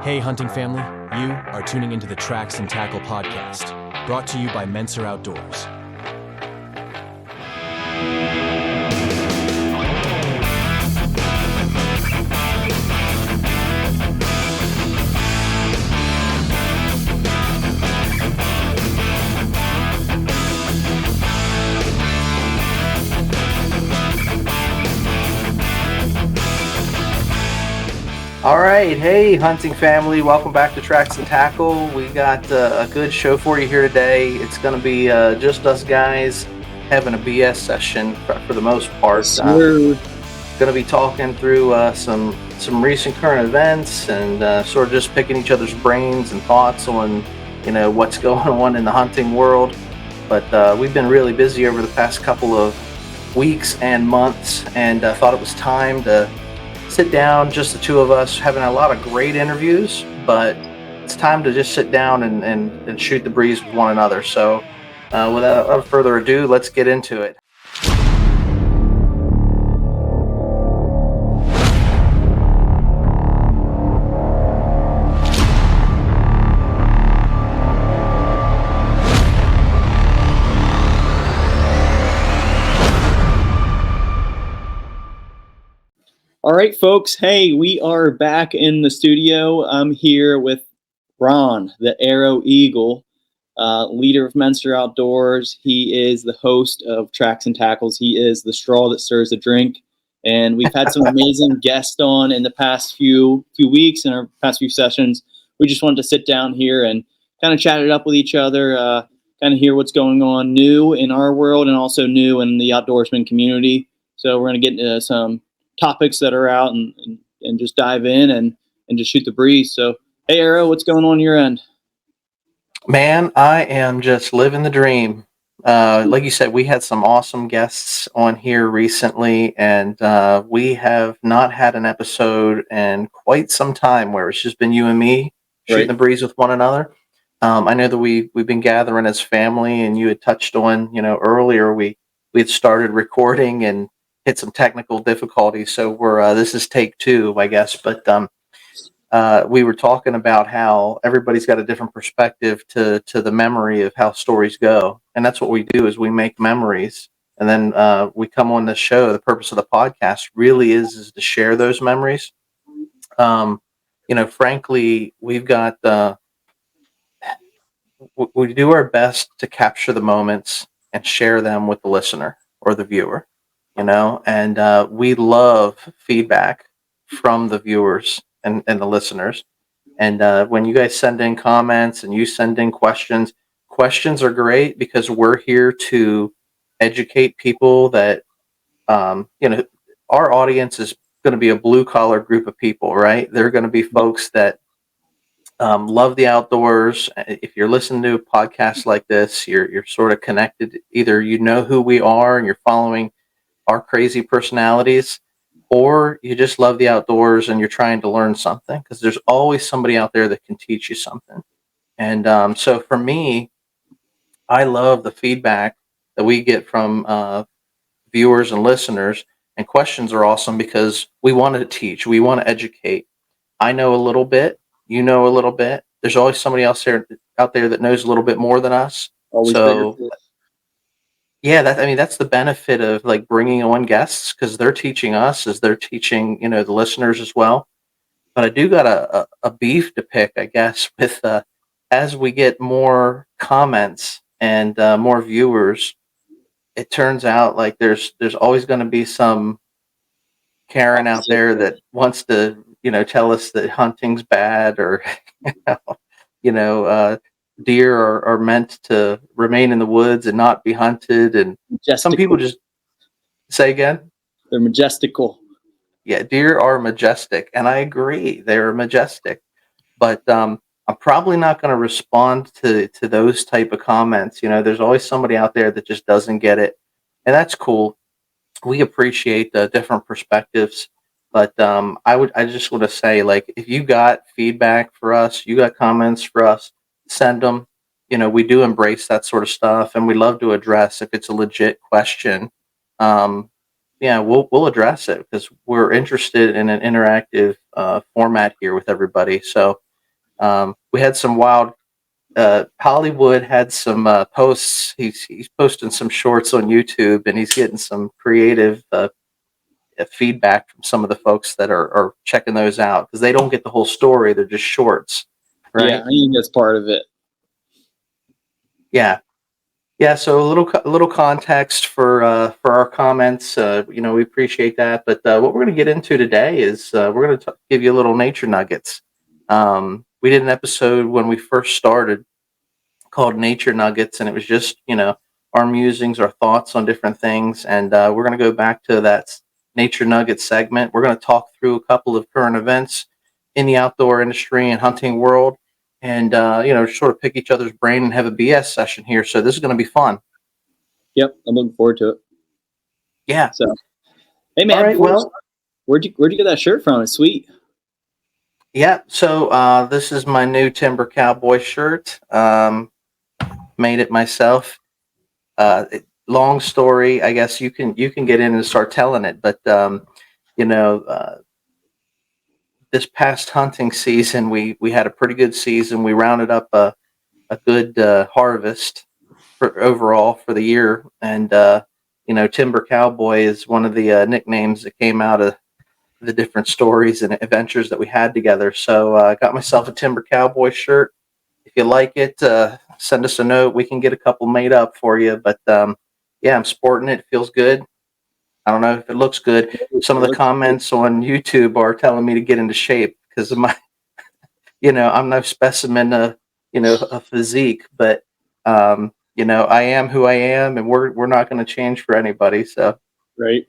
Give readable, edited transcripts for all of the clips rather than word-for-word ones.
Hey, hunting family, you are tuning into the Tracks and Tackle podcast, brought to you by Mentzer Outdoors. All right, hey hunting family, welcome back to Tracks and Tackle. We got a good show for you here today. It's going to be just us guys having a BS session for the most part. Going to be talking through some recent current events and sort of just picking each other's brains and thoughts on what's going on in the hunting world. But we've been really busy over the past couple of weeks and months, and thought it was time to sit down, just the two of us, having a lot of great interviews, but it's time to just sit down and shoot the breeze with one another. So without further ado, let's get into it. All right, folks. Hey, we are back in the studio. I'm here with Ron, the Arrow Eagle, leader of Mentzer Outdoors. He is the host of Tracks and Tackles. He is the straw that stirs the drink. And we've had some amazing guests on in the past few weeks in our past few sessions. We just wanted to sit down here and kind of chat it up with each other, kind of hear what's going on new in our world and also new in the outdoorsman community. So we're going to get into some topics that are out and just dive in and just shoot the breeze. So, hey, Arrow, what's going on your end? Man, I am just living the dream. Like you said, we had some awesome guests on here recently, and we have not had an episode in quite some time where it's just been you and me shooting the breeze with one another. I know that we've been gathering as family, and you had touched on, earlier we had started recording and hit some technical difficulties, so we're this is take two, I guess. But we were talking about how everybody's got a different perspective to the memory of how stories go, and that's what we do is we make memories, and then we come on this show. The purpose of the podcast really is to share those memories. Frankly, we've got we do our best to capture the moments and share them with the listener or the viewer. And we love feedback from the viewers and the listeners. And when you guys send in comments and you send in questions are great because we're here to educate people that, our audience is going to be a blue collar group of people, right? They're going to be folks that love the outdoors. If you're listening to a podcast like this, you're sort of connected. Either you know who we are and you're following our crazy personalities, or you just love the outdoors and you're trying to learn something, because there's always somebody out there that can teach you something. And so for me, I love the feedback that we get from viewers and listeners, and questions are awesome because we want to teach, we want to educate. I know a little bit, you know a little bit. There's always somebody else out there that knows a little bit more than us. Always so yeah, that's the benefit of like bringing on guests, because they're teaching us as they're teaching, the listeners as well. But I do got a beef to pick, I guess, with as we get more comments and more viewers, it turns out like there's always going to be some Karen out there that wants to, tell us that hunting's bad, or deer are meant to remain in the woods and not be hunted. And some people just say again, they're majestical. Yeah, deer are majestic, and I agree, they're majestic. But I'm probably not going to respond to those type of comments. There's always somebody out there that just doesn't get it, and that's cool. We appreciate the different perspectives. But I just want to say, like, if you got feedback for us, you got comments for us, send them. We do embrace that sort of stuff, and we love to address if it's a legit question. We'll address it because we're interested in an interactive format here with everybody. So We had some wild. Hollywood had some posts. He's posting some shorts on YouTube, and he's getting some creative feedback from some of the folks that are checking those out because they don't get the whole story; they're just shorts, right? Yeah, I think that's part of it. Yeah, yeah. So a little context for our comments. We appreciate that. But what we're going to get into today is we're going to give you a little nature nuggets. We did an episode when we first started called Nature Nuggets, and it was just our musings, our thoughts on different things, and we're going to go back to that Nature Nuggets segment. We're going to talk through a couple of current events in the outdoor industry and hunting world, and sort of pick each other's brain and have a BS session here. So this is going to be fun. Yep, I'm looking forward to it. Yeah. So, hey man, all right. Well, where'd you get that shirt from? It's sweet. Yeah. So this is my new Timber Cowboy shirt. Made it myself. Long story. I guess you can get in and start telling it. But this past hunting season, we had a pretty good season. We rounded up a good harvest overall for the year, and Timber Cowboy is one of the nicknames that came out of the different stories and adventures that we had together. So I got myself a Timber Cowboy shirt. If you like it, send us a note. We can get a couple made up for you. But yeah, I'm sporting it. It feels good. I don't know if it looks good. Some of the comments on YouTube are telling me to get into shape because of my, I'm no specimen of, a physique, but I am who I am, and we're not going to change for anybody. So Right.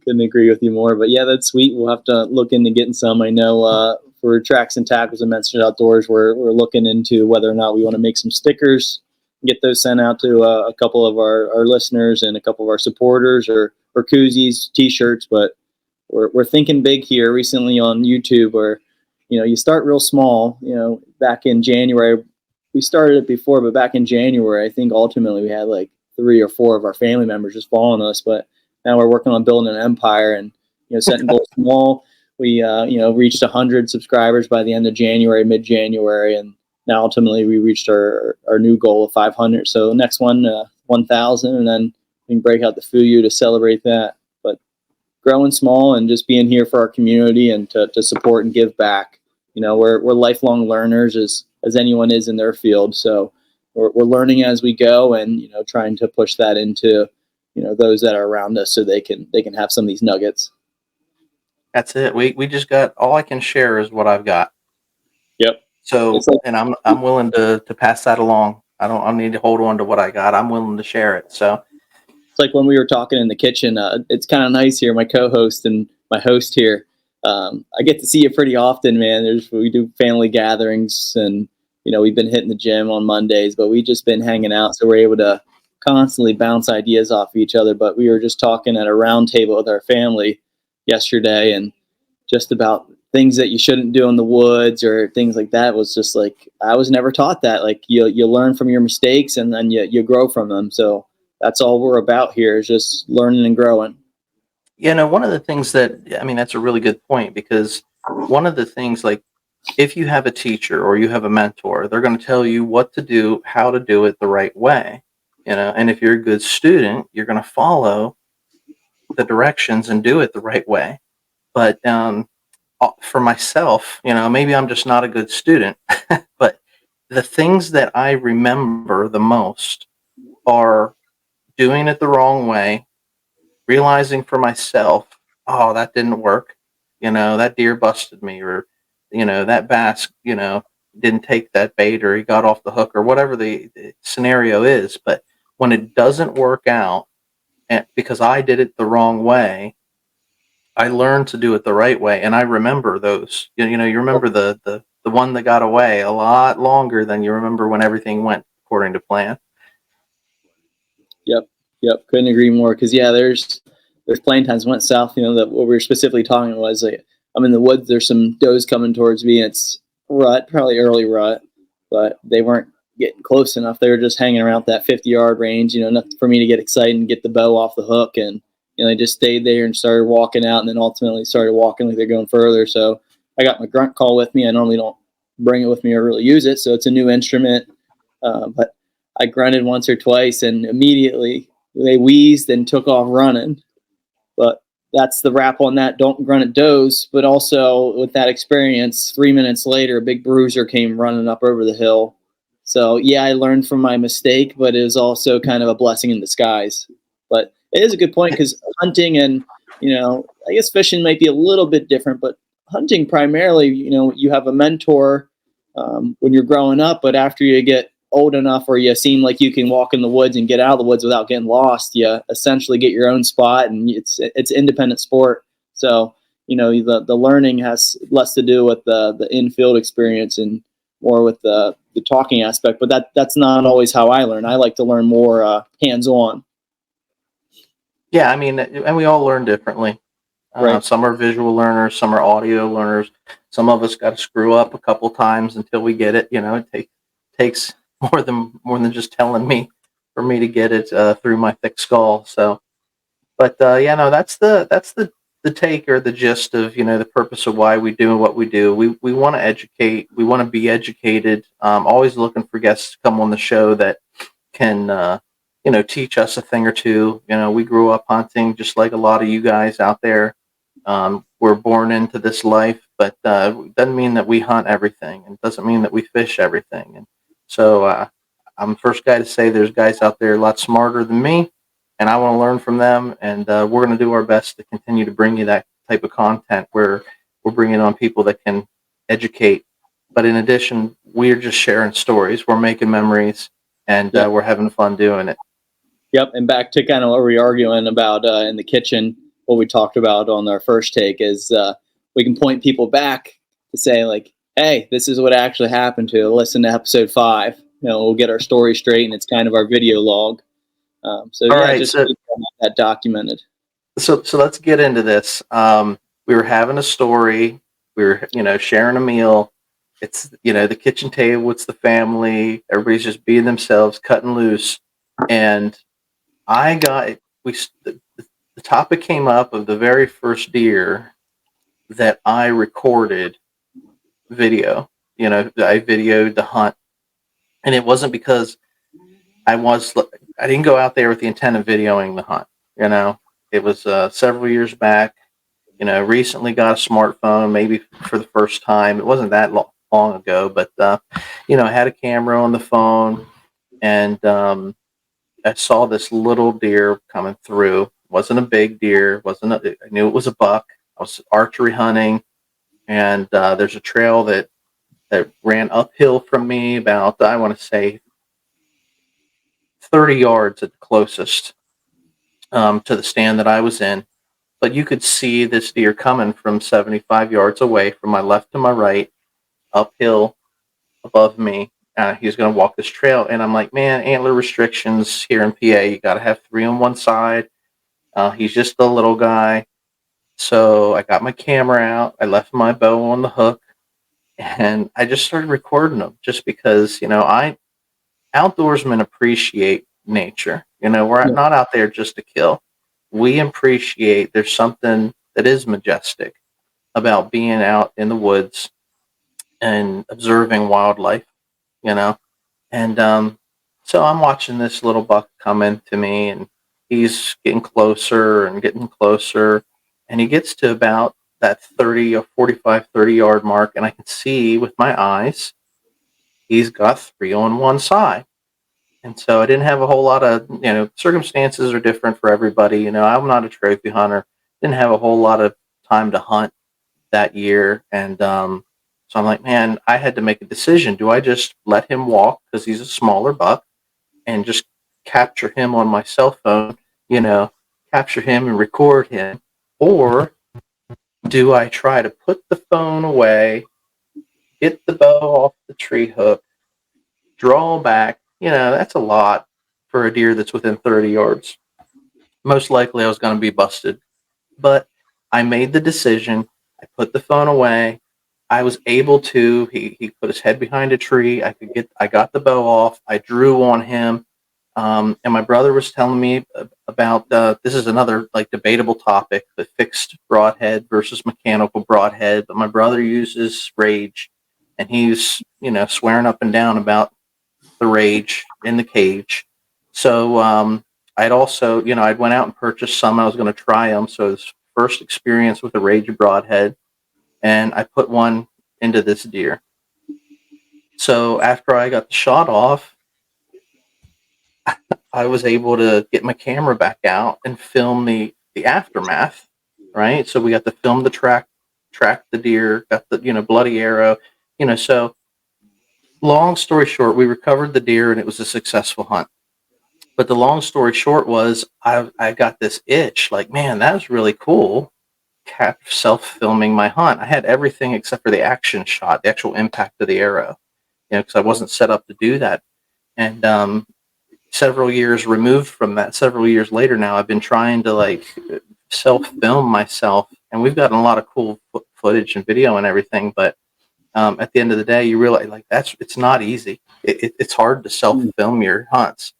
Couldn't agree with you more. But yeah, that's sweet. We'll have to look into getting some. I know for Tracks and Tackles and Mentzer Outdoors, we're looking into whether or not we want to make some stickers, get those sent out to a couple of our listeners and a couple of our supporters, or koozies, T-shirts. But we're thinking big here. Recently on YouTube, where you start real small. Back in January, we started it before, but back in January, I think ultimately we had like 3 or 4 of our family members just following us. But now we're working on building an empire and setting goals small. We reached 100 subscribers by the end of January, mid-January, and now ultimately we reached our new goal of 500. So the next one, 1,000, and then we can break out the Fuyu to celebrate that. But growing small and just being here for our community and to support and give back. We're lifelong learners as anyone is in their field. So we're learning as we go, and trying to push that into those that are around us so they can have some of these nuggets. that's it. We just got, all I can share is what I've got. Yep. So, and I'm willing to pass that along. I need to hold on to what I got. I'm willing to share it. So it's like when we were talking in the kitchen, it's kind of nice here. My co-host and my host here, I get to see you pretty often, man. We do family gatherings, and we've been hitting the gym on Mondays, but we've just been hanging out, so we're able to constantly bounce ideas off of each other. But we were just talking at a round table with our family yesterday, and just about things that you shouldn't do in the woods or things like that. Was just like, I was never taught that. Like you learn from your mistakes, and then you grow from them. So that's all we're about here, is just learning and growing. one of the things that's a really good point, because one of the things, like, if you have a teacher or you have a mentor, they're going to tell you what to do, how to do it the right way, and if you're a good student, you're going to follow the directions and do it the right way. But for myself, maybe I'm just not a good student, but the things that I remember the most are doing it the wrong way, realizing for myself, oh, that didn't work. That deer busted me, or, that bass, didn't take that bait, or he got off the hook, or whatever the scenario is. But when it doesn't work out, and because I did it the wrong way, I learned to do it the right way. And I remember those. You remember the one that got away a lot longer than you remember when everything went according to plan. Yep. Couldn't agree more. Because there's plenty of times went south. That what we were specifically talking about was, like, I'm in the woods. There's some does coming towards me. It's rut, probably early rut, but they weren't getting close enough. They were just hanging around that 50-yard range. Nothing for me to get excited and get the bow off the hook. And they just stayed there and started walking out, and then ultimately started walking like they're going further. So I got my grunt call with me. I normally don't bring it with me or really use it. So it's a new instrument. But I grunted once or twice, and immediately they wheezed and took off running. But that's the wrap on that. Don't grunt at does. But also with that experience, 3 minutes later, a big bruiser came running up over the hill. So yeah, I learned from my mistake, but it was also kind of a blessing in disguise. But it is a good point, because hunting and, I guess fishing might be a little bit different, but hunting primarily, you have a mentor when you're growing up, but after you get old enough or you seem like you can walk in the woods and get out of the woods without getting lost, you essentially get your own spot, and it's independent sport. So, the learning has less to do with the in-field experience and more with the talking aspect, but that's not always how I learn. I like to learn more hands-on. Yeah, I mean, and we all learn differently. Right. Some are visual learners, some are audio learners. Some of us got to screw up a couple times until we get it. It takes more than just telling me for me to get it through my thick skull. So, but yeah, no, that's the take or the gist of the purpose of why we do what we do. We want to educate. We want to be educated. Always looking for guests to come on the show that can teach us a thing or two. We grew up hunting just like a lot of you guys out there. We're born into this life, but it doesn't mean that we hunt everything, and doesn't mean that we fish everything. And so I'm the first guy to say there's guys out there a lot smarter than me, and I want to learn from them. And we're going to do our best to continue to bring you that type of content where we're bringing on people that can educate. But in addition, we're just sharing stories. We're making memories, and we're having fun doing it. Yep. And back to kind of what we were arguing about in the kitchen, what we talked about on our first take is we can point people back to say, like, hey, this is what actually happened to. Listen to episode 5. We'll get our story straight, and it's kind of our video log. Just keep that documented. So let's get into this. We were having a story. We were, sharing a meal. It's, the kitchen table. It's the family. Everybody's just being themselves, cutting loose. And the topic came up of the very first deer that I recorded video. I videoed the hunt, and it wasn't because I didn't go out there with the intent of videoing the hunt. It was several years back. Recently got a smartphone, maybe for the first time. It wasn't that long ago, but I had a camera on the phone, and I saw this little deer coming through. It wasn't a big deer. I knew it was a buck. I was archery hunting, and there's a trail that ran uphill from me about, I want to say, 30 yards at the closest to the stand that I was in. But you could see this deer coming from 75 yards away, from my left to my right, uphill above me. He's going to walk this trail, and I'm like, man, antler restrictions here in PA. You got to have 3 on one side. He's just a little guy. So I got my camera out. I left my bow on the hook, and I just started recording them, just because, outdoorsmen appreciate nature. We're not out there just to kill. We appreciate, there's something that is majestic about being out in the woods and observing wildlife, And so I'm watching this little buck come into me, and he's getting closer and getting closer, and he gets to about that 30 or 45, 30-yard mark, and I can see with my eyes he's got 3 on one side. And so I didn't have a whole lot of, circumstances are different for everybody. I'm not a trophy hunter. Didn't have a whole lot of time to hunt that year. And so I'm like, man, I had to make a decision. Do I just let him walk because he's a smaller buck and just capture him on my cell phone, capture him and record him? Or do I try to put the phone away, get the bow off the tree hook, draw back? That's a lot for a deer that's within 30 yards. Most likely I was going to be busted. But I made the decision. I put the phone away. I was able to. He put his head behind a tree. I got the bow off. I drew on him. And my brother was telling me about, this is another debatable topic, the fixed broadhead versus mechanical broadhead. But my brother uses Rage, and he's, swearing up and down about the rage in the cage. So I'd also, I'd went out and purchased some. I was going to try them. So it was first experience with a rage broadhead, and I put one into this deer. So after I got the shot off, I was able to get my camera back out and film the aftermath, right? So we got to film the track the deer, got the, bloody arrow, so long story short, we recovered the deer and it was a successful hunt. But the long story short was I got this itch, like, man, that was really cool. Self-filming my hunt. I had everything except for the action shot, the actual impact of the arrow, because I wasn't set up to do that. And several years removed from that, several years later now, I've been trying to like self-film myself, and we've gotten a lot of cool footage and video and everything. But at the end of the day, you realize like it's not easy. It's hard to self-film your hunts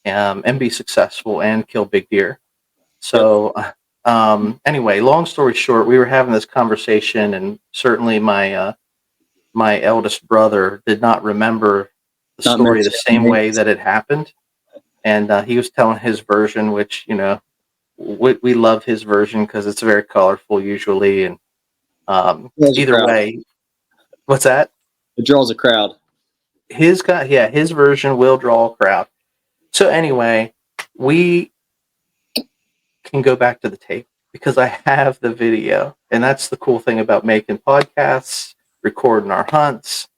and be successful and kill big deer. So anyway, long story short, we were having this conversation, and certainly my eldest brother did not remember the story the same way that it happened. And he was telling his version, which, we love his version because it's very colorful usually. And either way, what's that? It draws a crowd. His version will draw a crowd. So anyway, we can go back to the tape because I have the video. And that's the cool thing about making podcasts, recording our hunts.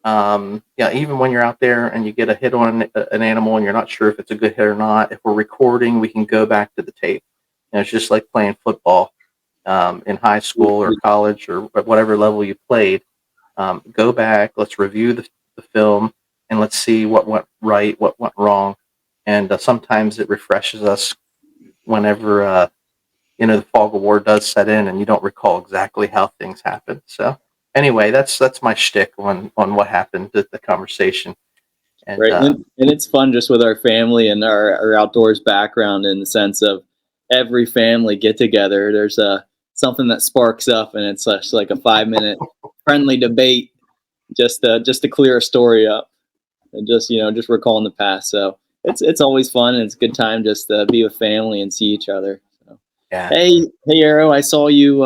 Even when you're out there and you get a hit on an animal and you're not sure if it's a good hit or not, if we're recording, we can go back to the tape. It's just like playing football in high school or college or whatever level you played. Go back, let's review the film, and let's see what went right, what went wrong. And sometimes it refreshes us whenever the fog of war does set in and you don't recall exactly how things happened. So anyway, that's my shtick on what happened at the conversation. And, right, and it's fun just with our family and our outdoors background, in the sense of every family get together. There's something that sparks up, and it's just like a 5-minute friendly debate, just to clear a story up, and just recalling the past. So it's always fun, and it's a good time just to be with family and see each other. So. Yeah. Hey, Arrow, I saw you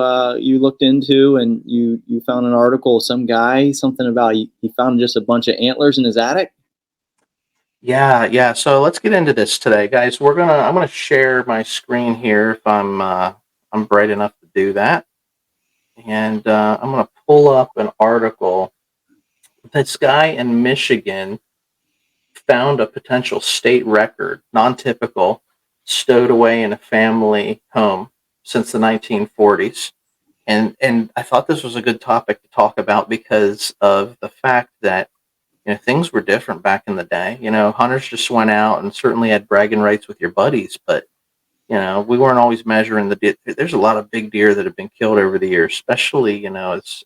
looked into, and you found an article, something about he found just a bunch of antlers in his attic. Yeah. So let's get into this today, guys. I'm gonna share my screen here if I'm bright enough to do that, and I'm gonna pull up an article. This guy in Michigan found a potential state record, non-typical, stowed away in a family home since the 1940s. And I thought this was a good topic to talk about because of the fact that things were different back in the day. Hunters just went out and certainly had bragging rights with your buddies, but we weren't always measuring the deer. There's a lot of big deer that have been killed over the years, especially as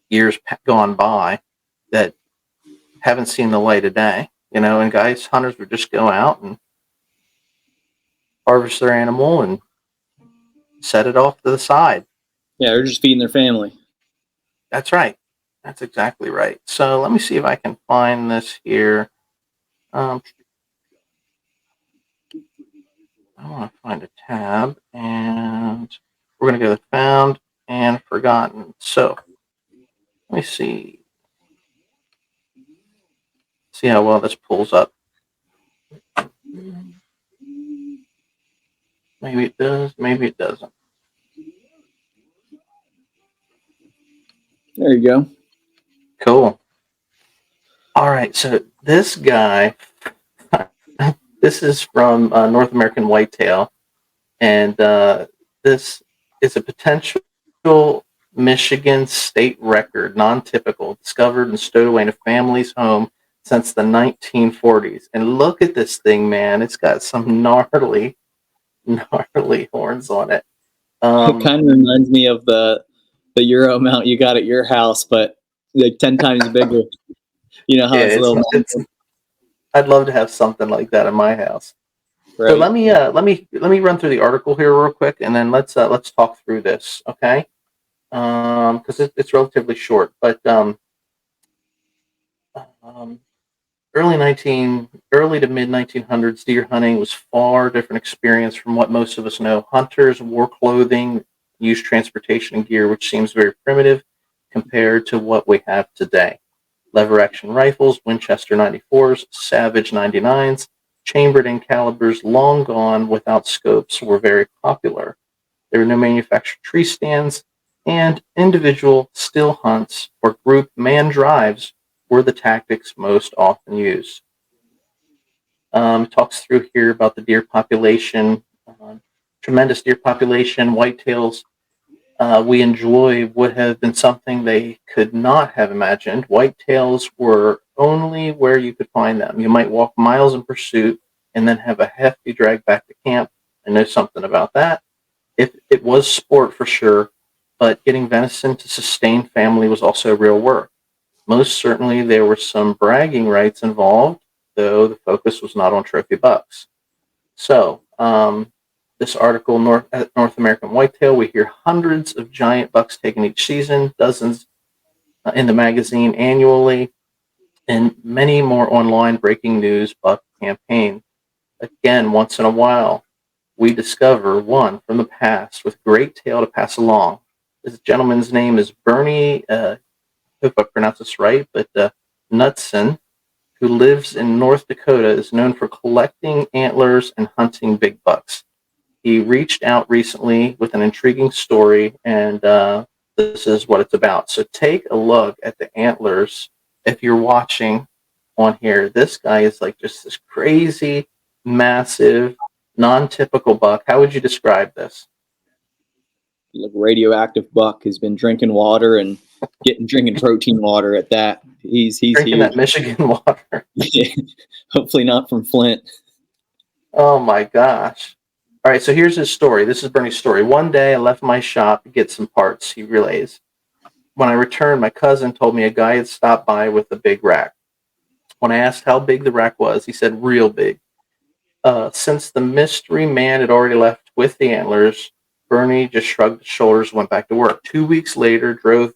years gone by, that haven't seen the light of day. And hunters would just go out and harvest their animal and set it off to the side. Yeah, they're just feeding their family. That's right. That's exactly right. So let me see if I can find this here. I want to find a tab, and we're going to go to found and forgotten. So let me see. See how well this pulls up. Maybe it does, maybe it doesn't. There you go. Cool. All right, so this guy, this is from North American Whitetail, and this is a potential Michigan state record, non-typical, discovered and stowed away in a family's home since the 1940s. And look at this thing, man. It's got some gnarly horns on it. It kind of reminds me of the Euro mount you got at your house, but like 10 times bigger. How it's a little. I'd love to have something like that in my house. Right. So let me run through the article here real quick, and then let's talk through this. Okay. because it's relatively short. But um, early to mid 1900s, deer hunting was far different experience from what most of us know. Hunters wore clothing, used transportation and gear, which seems very primitive compared to what we have today. Lever action rifles, Winchester 94s, Savage 99s, chambered in calibers long gone without scopes were very popular. There were no manufactured tree stands, and individual still hunts or group man drives were the tactics most often used. Talks through here about the deer population, tremendous deer population, whitetails we enjoy would have been something they could not have imagined. Whitetails were only where you could find them. You might walk miles in pursuit and then have a hefty drag back to camp. I know something about that. It was sport for sure, but getting venison to sustain family was also real work. Most certainly, there were some bragging rights involved, though the focus was not on trophy bucks. So, this article, North American Whitetail, we hear hundreds of giant bucks taken each season, dozens in the magazine annually, and many more online breaking news buck campaign. Again, once in a while, we discover one from the past with great tale to pass along. This gentleman's name is Bernie, hope I pronounce this right, but Knudsen, who lives in North Dakota, is known for collecting antlers and hunting big bucks. He reached out recently with an intriguing story, and this is what it's about. So take a look at the antlers if you're watching on here. This guy is like just this crazy, massive, non-typical buck. How would you describe this? Like radioactive buck has been drinking water and drinking protein water at that. He's Drinking huge. that Michigan water. Hopefully not from Flint. Oh my gosh. All right, so here's his story. This is Bernie's story. One day I left my shop to get some parts, he relays. When I returned, my cousin told me a guy had stopped by with a big rack. When I asked how big the rack was, he said real big. Since the mystery man had already left with the antlers, Bernie just shrugged his shoulders and went back to work. 2 weeks later, drove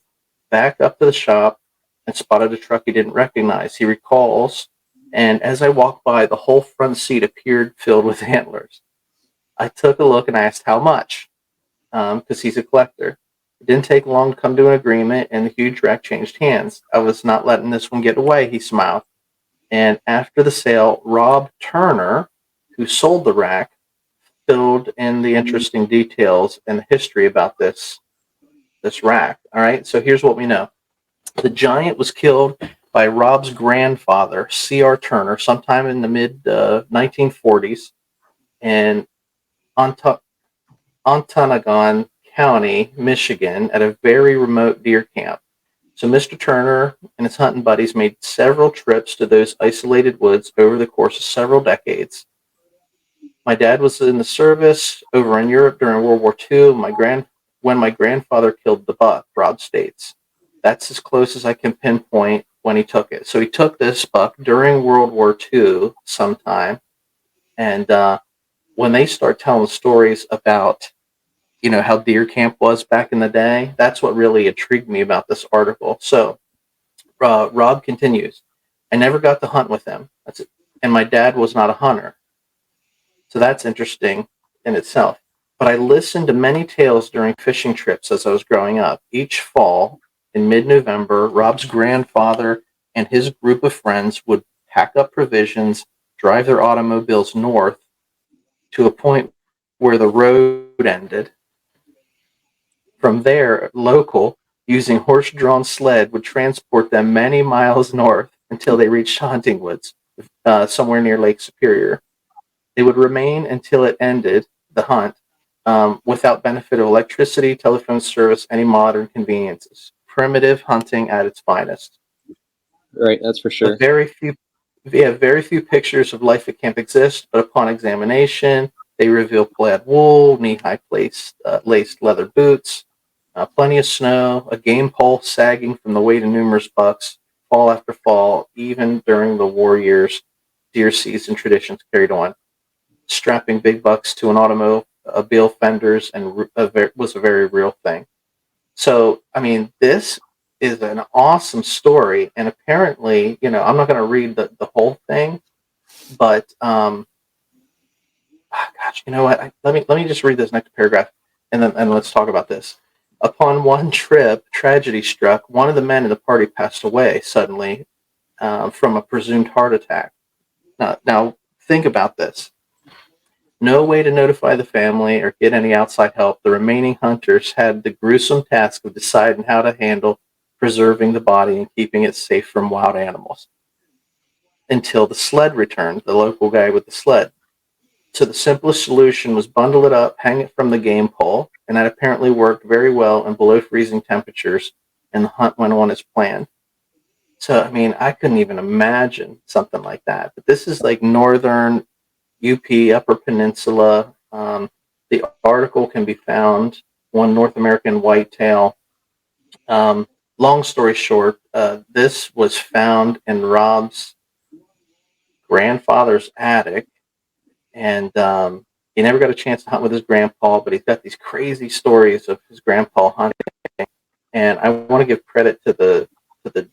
back up to the shop and spotted a truck he didn't recognize. He recalls, and as I walked by, the whole front seat appeared filled with antlers. I took a look and asked how much, because he's a collector. It didn't take long to come to an agreement, and the huge rack changed hands. I was not letting this one get away, he smiled. And after the sale, Rob Turner, who sold the rack, filled in the interesting details and the history about this rack. All right, so here's what we know. The giant was killed by Rob's grandfather, C.R. Turner, sometime in the mid 1940s, and Ontonagon County, Michigan, at a very remote deer camp. So Mr. Turner and his hunting buddies made several trips to those isolated woods over the course of several decades. My dad was in the service over in Europe during World War II. When my grandfather killed the buck, Rob states. That's as close as I can pinpoint when he took it. So he took this buck during World War II sometime, and when they start telling stories about, how deer camp was back in the day, that's what really intrigued me about this article. So Rob continues, I never got to hunt with him. That's it. And my dad was not a hunter. So that's interesting in itself. But I listened to many tales during fishing trips as I was growing up. Each fall in mid-November, Rob's grandfather and his group of friends would pack up provisions, drive their automobiles north to a point where the road ended. From there, local, using horse-drawn sled, would transport them many miles north until they reached hunting woods, somewhere near Lake Superior. They would remain until it ended, the hunt, without benefit of electricity, telephone service, any modern conveniences. Primitive hunting at its finest. Right, that's for sure. Very few pictures of life at camp exist, but upon examination, they reveal plaid wool, knee-high laced leather boots, plenty of snow, a game pole sagging from the weight of numerous bucks, fall after fall, even during the war years, deer season traditions carried on. Strapping big bucks to an automobile fenders was a very real thing. So, I mean, this is an awesome story, and apparently, I'm not going to read the whole thing, but gosh, you know what? Let me just read this next paragraph, and let's talk about this. Upon one trip, tragedy struck. One of the men in the party passed away suddenly from a presumed heart attack. Now, think about this. No way to notify the family or get any outside help. The remaining hunters had the gruesome task of deciding how to handle preserving the body and keeping it safe from wild animals until the sled returned, the local guy with the sled. So the simplest solution was bundle it up, hang it from the game pole, and that apparently worked very well in below freezing temperatures, and the hunt went on as planned. So, I mean, I couldn't even imagine something like that. But this is like northern UP, Upper Peninsula. The article can be found on North American whitetail. Long story short, this was found in Rob's grandfather's attic, and he never got a chance to hunt with his grandpa, but he's got these crazy stories of his grandpa hunting. And I want to give credit to the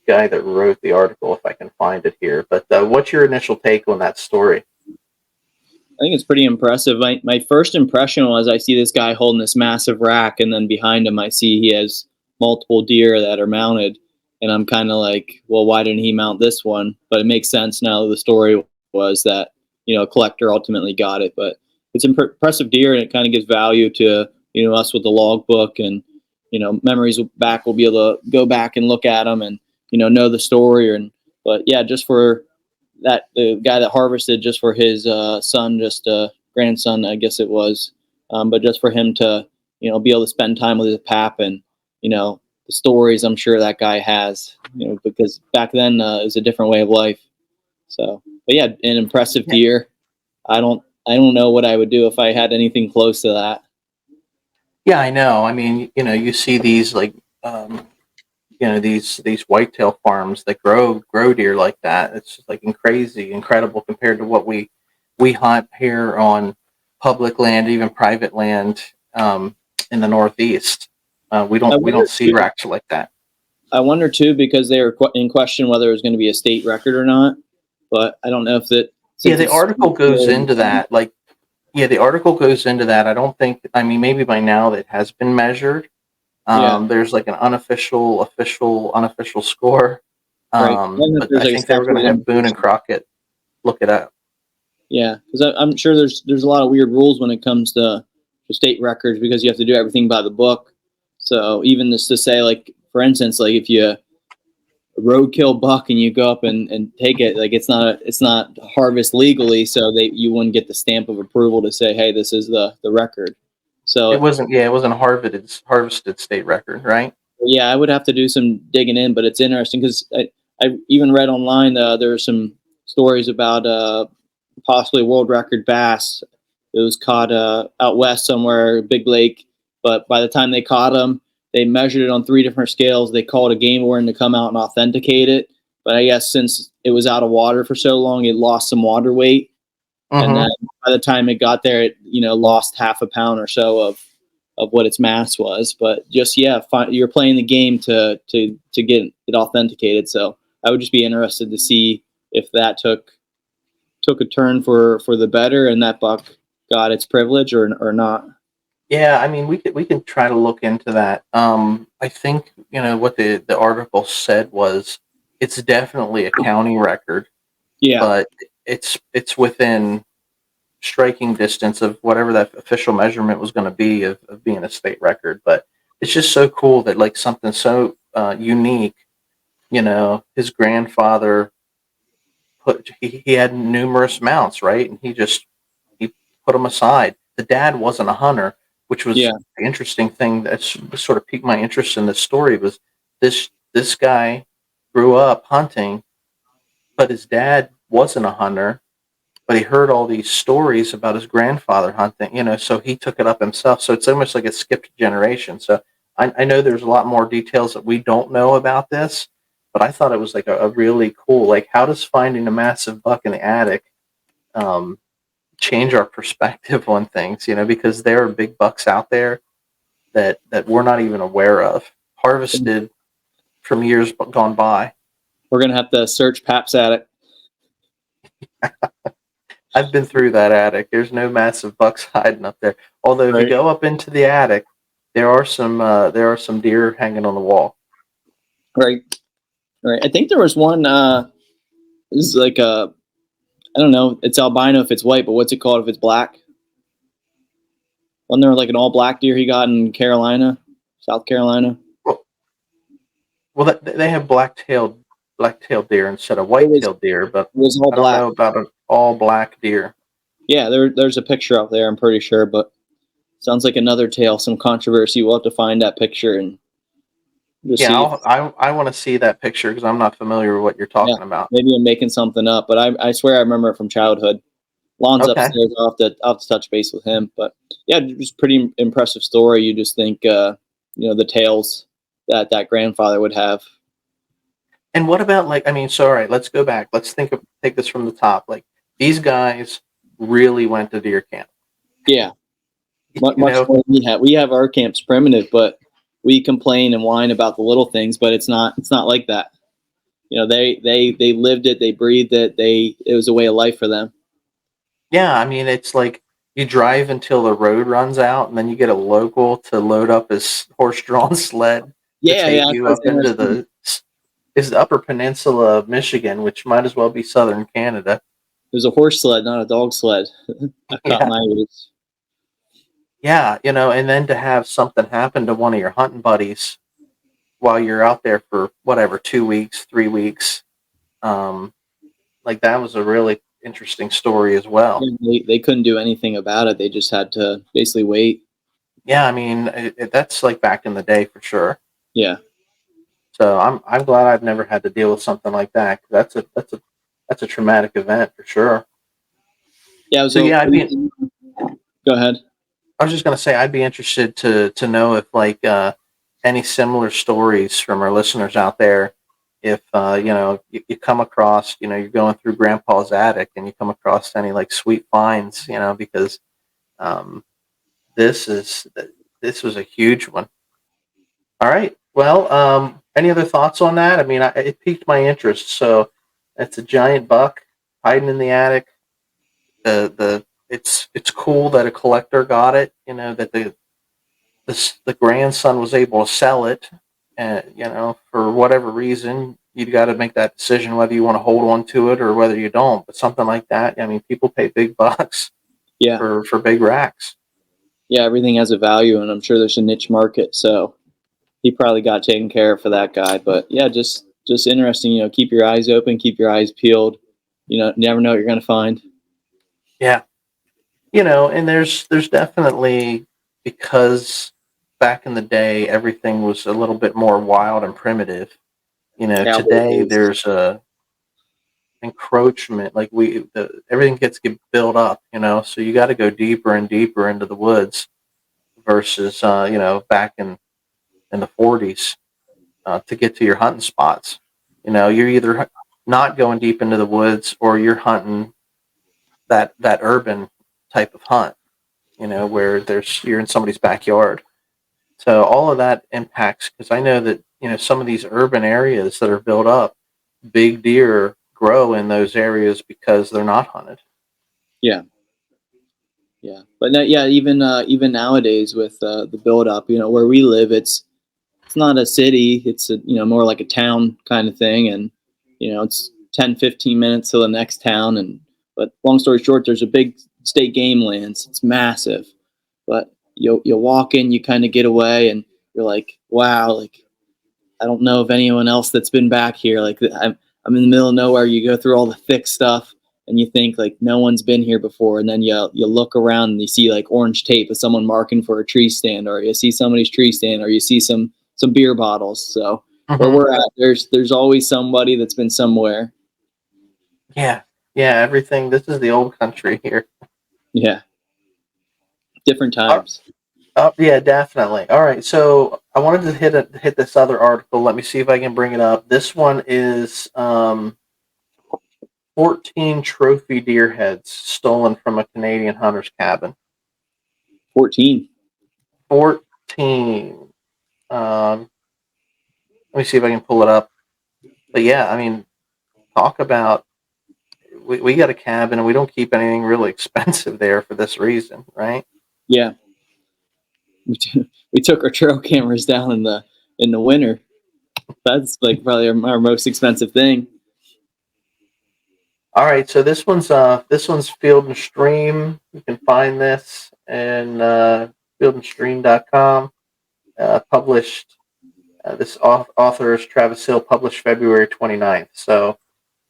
guy that wrote the article if I can find it here. But what's your initial take on that story? I think it's pretty impressive. My first impression was I see this guy holding this massive rack, and then behind him I see he has multiple deer that are mounted, and I'm kind of like, well, why didn't he mount this one? But it makes sense now. The story was that a collector ultimately got it, but it's impressive deer, and it kind of gives value to us with the logbook, and memories back. We'll be able to go back and look at them and know the story. But yeah, just for that, the guy that harvested just for his son, just grandson, I guess it was, but just for him to be able to spend time with his pap, and the stories I'm sure that guy has, because back then it was a different way of life. So, but yeah, an impressive deer. I don't know what I would do if I had anything close to that. Yeah, I know. I mean, you see these like these whitetail farms that grow deer like that. It's just like crazy, incredible compared to what we hunt here on public land, even private land in the Northeast. We don't see racks like that. I wonder too, because they were in question whether it was going to be a state record or not. But I don't know if that. Yeah, the article goes into that. Like, yeah, the article goes into that. I don't think. I mean, maybe by now it has been measured. There's like an unofficial score. Right. But I think they were going to have Boone and Crockett look it up. Yeah, because I'm sure there's a lot of weird rules when it comes to state records, because you have to do everything by the book. So even just to say, like, for instance, like if you roadkill buck and you go up and take it, like it's not harvest legally, so you wouldn't get the stamp of approval to say, hey, this is the record. So it wasn't harvested state record, right? Yeah, I would have to do some digging in, but it's interesting because I even read online there are some stories about possibly world record bass. It was caught out west somewhere, big lake, but by the time they caught them, they measured it on 3 different scales. They called a game warden to come out and authenticate it. But I guess since it was out of water for so long, it lost some water weight. Mm-hmm. And then by the time it got there, it lost half a pound or so of what its mass was. But just you're playing the game to get it authenticated. So I would just be interested to see if that took a turn for the better, and that buck got its privilege or not. Yeah, I mean, we can try to look into that. I think what the article said was it's definitely a county record. Yeah, but it's within striking distance of whatever that official measurement was going to be of being a state record. But it's just so cool that like something so unique, his grandfather he had numerous mounts, right? And he put them aside. The dad wasn't a hunter, which was the interesting thing that sort of piqued my interest in this story. Was this guy grew up hunting, but his dad wasn't a hunter, but he heard all these stories about his grandfather hunting, so he took it up himself. So it's almost like it skipped a generation. So I know there's a lot more details that we don't know about this, but I thought it was like a really cool, like, how does finding a massive buck in the attic change our perspective on things, because there are big bucks out there that we're not even aware of, harvested from years gone by. We're gonna have to search Pap's attic. I've been through that attic. There's no massive bucks hiding up there. Although if you Right. go up into the attic, there are some deer hanging on the wall. Right. Right. I think there was one. This is like a. I don't know. It's albino if it's white, but what's it called if it's black? Wasn't there like an all black deer he got in Carolina, South Carolina? Well, they have black-tailed deer instead of white-tailed deer, but It was all I don't black. know about an all-black deer. Yeah, there's a picture up there. I'm pretty sure, but sounds like another tale, some controversy. We'll have to find that picture and just see. I want to see that picture because I'm not familiar with what you're talking about. Maybe I'm making something up, but I swear I remember it from childhood. Lon's Okay. upstairs. I'll have to touch base with him. But yeah, it was a pretty impressive story. You just think, the tales that grandfather would have. And what about all right, let's go back. Let's take this from the top. Like these guys really went to deer camp. Yeah, much You know? more than we have. We have our camps primitive, but we complain and whine about the little things. But it's not like that. They lived it. They breathed it. It was a way of life for them. Yeah, I mean, it's like you drive until the road runs out, and then you get a local to load up his horse-drawn sled to take you up into the Upper Peninsula of Michigan, which might as well be southern Canada. It was a horse sled, not a dog sled. I caught my ears. Yeah, and then to have something happen to one of your hunting buddies while you're out there for whatever 2 weeks, 3 weeks, like that was a really interesting story as well. They couldn't do anything about it. They just had to basically wait. Yeah, I mean that's like back in the day for sure. Yeah. So I'm glad I've never had to deal with something like that. That's a traumatic event for sure. Yeah. Go ahead. I was just gonna say I'd be interested to know if any similar stories from our listeners out there. If you come across, you're going through Grandpa's attic and you come across any like sweet finds, because this was a huge one. All right. Well, any other thoughts on that? I mean, it piqued my interest. So it's a giant buck hiding in the attic. It's cool that a collector got it. That the grandson was able to sell it, and for whatever reason, you got to make that decision whether you want to hold on to it or whether you don't. But something like that, I mean, people pay big bucks. Yeah. For big racks. Yeah, everything has a value, and I'm sure there's a niche market. So he probably got taken care of for that guy. But yeah, just interesting. Keep your eyes open, keep your eyes peeled. Never know what you're going to find. Yeah. And there's definitely, because back in the day everything was a little bit more wild and primitive. Today there's a encroachment, like everything gets built up, so you got to go deeper and deeper into the woods versus back in the 40s to get to your hunting spots. You're either not going deep into the woods or you're hunting that urban type of hunt, where you're in somebody's backyard. So all of that impacts, because I know that some of these urban areas that are built up, big deer grow in those areas because they're not hunted. Yeah. Yeah, but even nowadays with the build up, where we live, it's not a city. It's more like a town kind of thing, and it's 10, 15 minutes to the next town. But long story short, there's a big state game lands. It's massive, but you walk in, you kind of get away, and you're like, wow, like I don't know of anyone else that's been back here. Like I'm in the middle of nowhere. You go through all the thick stuff, and you think like no one's been here before, and then you look around and you see like orange tape of someone marking for a tree stand, or you see somebody's tree stand, or you see some beer bottles. So where we're at, there's always somebody that's been somewhere. Yeah, everything. This is the old country here. Yeah, different times. Oh yeah, definitely. All right, so I wanted to hit this other article. Let me see if I can bring it up. This one is 14 trophy deer heads stolen from a Canadian hunter's cabin. 14. let me see if I can pull it up. But yeah, I mean, talk about we got a cabin and we don't keep anything really expensive there for this reason, right? Yeah, we took our trail cameras down in the winter. That's like probably our most expensive thing. All right, so this one's Field and Stream. You can find this in fieldandstream.com. Published. This author is Travis Hill. Published February 29th. So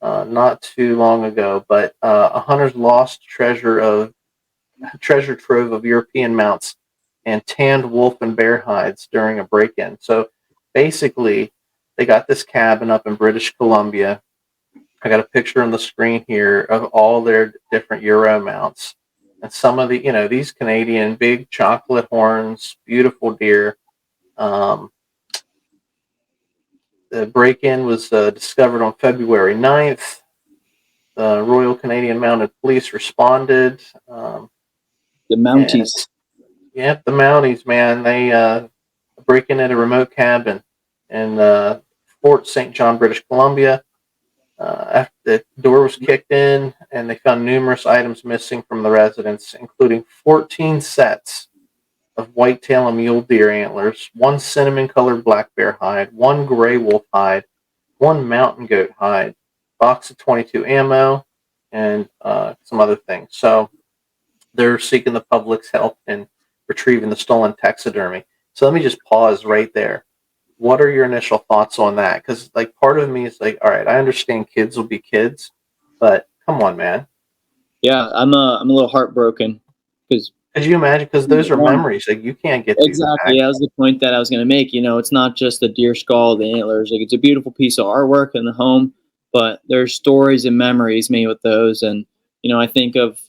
not too long ago. But a hunter's lost treasure trove of European mounts and tanned wolf and bear hides during a break-in. So basically, they got this cabin up in British Columbia. I got a picture on the screen here of all their different Euro mounts. And some of the, these Canadian big chocolate horns, beautiful deer. The break-in was discovered on February 9th. The Royal Canadian Mounted Police responded. The Mounties. Yep, the Mounties, man. They break in at a remote cabin in Fort St. John, British Columbia. After the door was kicked in, and they found numerous items missing from the residence, including 14 sets of whitetail and mule deer antlers, one cinnamon-colored black bear hide, one gray wolf hide, one mountain goat hide, box of 22 ammo, and some other things. So they're seeking the public's help in retrieving the stolen taxidermy. So let me just pause right there. What are your initial thoughts on that? Because like part of me is like, all right, I understand kids will be kids, but come on, man. Yeah, I'm a little heartbroken because Could you imagine? Because those are memories. Like you can't get these exactly. back. That was the point that I was going to make. It's not just the deer skull, the antlers. Like it's a beautiful piece of artwork in the home, but there's stories and memories made with those. And I think of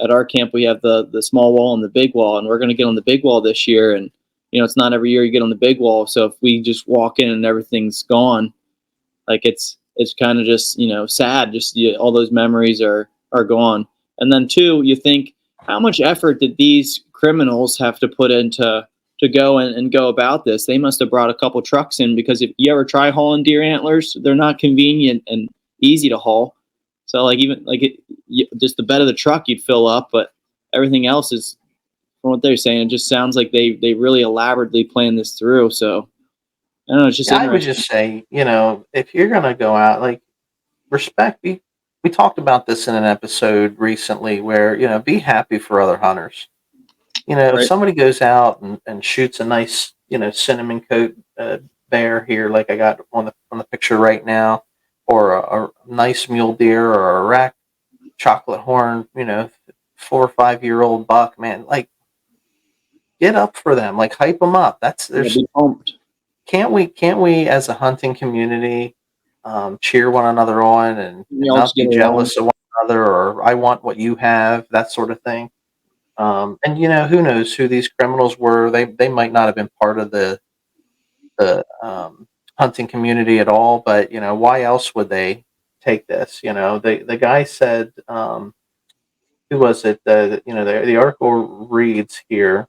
at our camp we have the small wall and the big wall, and we're going to get on the big wall this year. And it's not every year you get on the big wall. So if we just walk in and everything's gone, like it's kind of just sad. Just all those memories are gone. And then two, you think how much effort did these criminals have to put into to go and go about this? They must have brought a couple trucks in, because if you ever try hauling deer antlers, they're not convenient and easy to haul. So like even like just the bed of the truck you'd fill up, but everything else is, from what they're saying, it just sounds like they really elaborately planned this through. So I don't know, it's just I would just say, if you're gonna go out, like respect. We talked about this in an episode recently where, be happy for other hunters. If somebody goes out and shoots a nice, cinnamon coat bear here, like I got on the picture right now, or a nice mule deer or a rack chocolate horn, 4 or 5 year old buck, man, like get up for them, like hype them up. Can't we as a hunting community cheer one another on and not be jealous of one another, or I want what you have, that sort of thing. And who knows who these criminals were? They might not have been part of the hunting community at all, but why else would they take this? The guy said, who was it? The article reads here: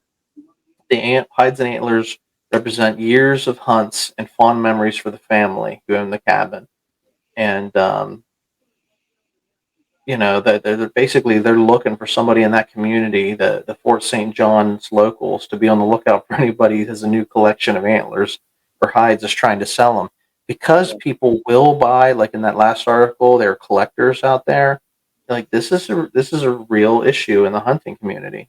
the hides and antlers represent years of hunts and fond memories for the family who own the cabin. And that they're basically they're looking for somebody in that community, the Fort St. John's locals, to be on the lookout for anybody who has a new collection of antlers or hides is trying to sell them, because people will buy. Like in that last article, there are collectors out there. Like this is a real issue in the hunting community.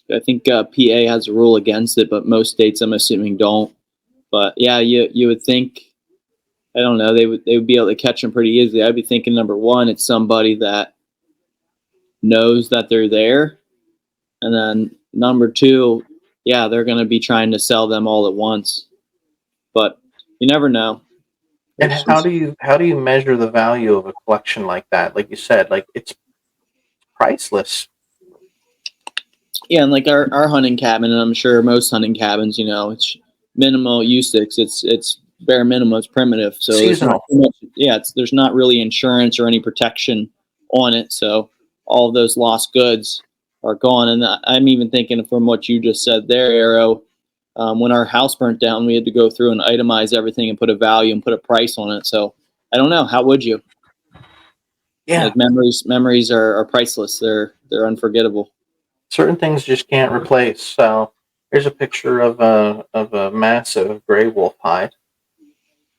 I think PA has a rule against it, but most states, I'm assuming, don't. But yeah, you would think, I don't know, they would be able to catch them pretty easily. I'd be thinking, number one, it's somebody that knows that they're there, and then number two, yeah, they're going to be trying to sell them all at once. But you never know. And how do you measure the value of a collection like that? Like you said, like it's priceless. Yeah, and like our hunting cabin, and I'm sure most hunting cabins, it's minimal usage. It's bare minimum. It's primitive. So seasonal. There's not really insurance or any protection on it. So all of those lost goods are gone. And I'm even thinking from what you just said there, Arrow. When our house burnt down, we had to go through and itemize everything and put a value and put a price on it. So I don't know. How would you? Yeah. Like memories are priceless. They're unforgettable. Certain things just can't replace. So here's a picture of a massive gray wolf hide.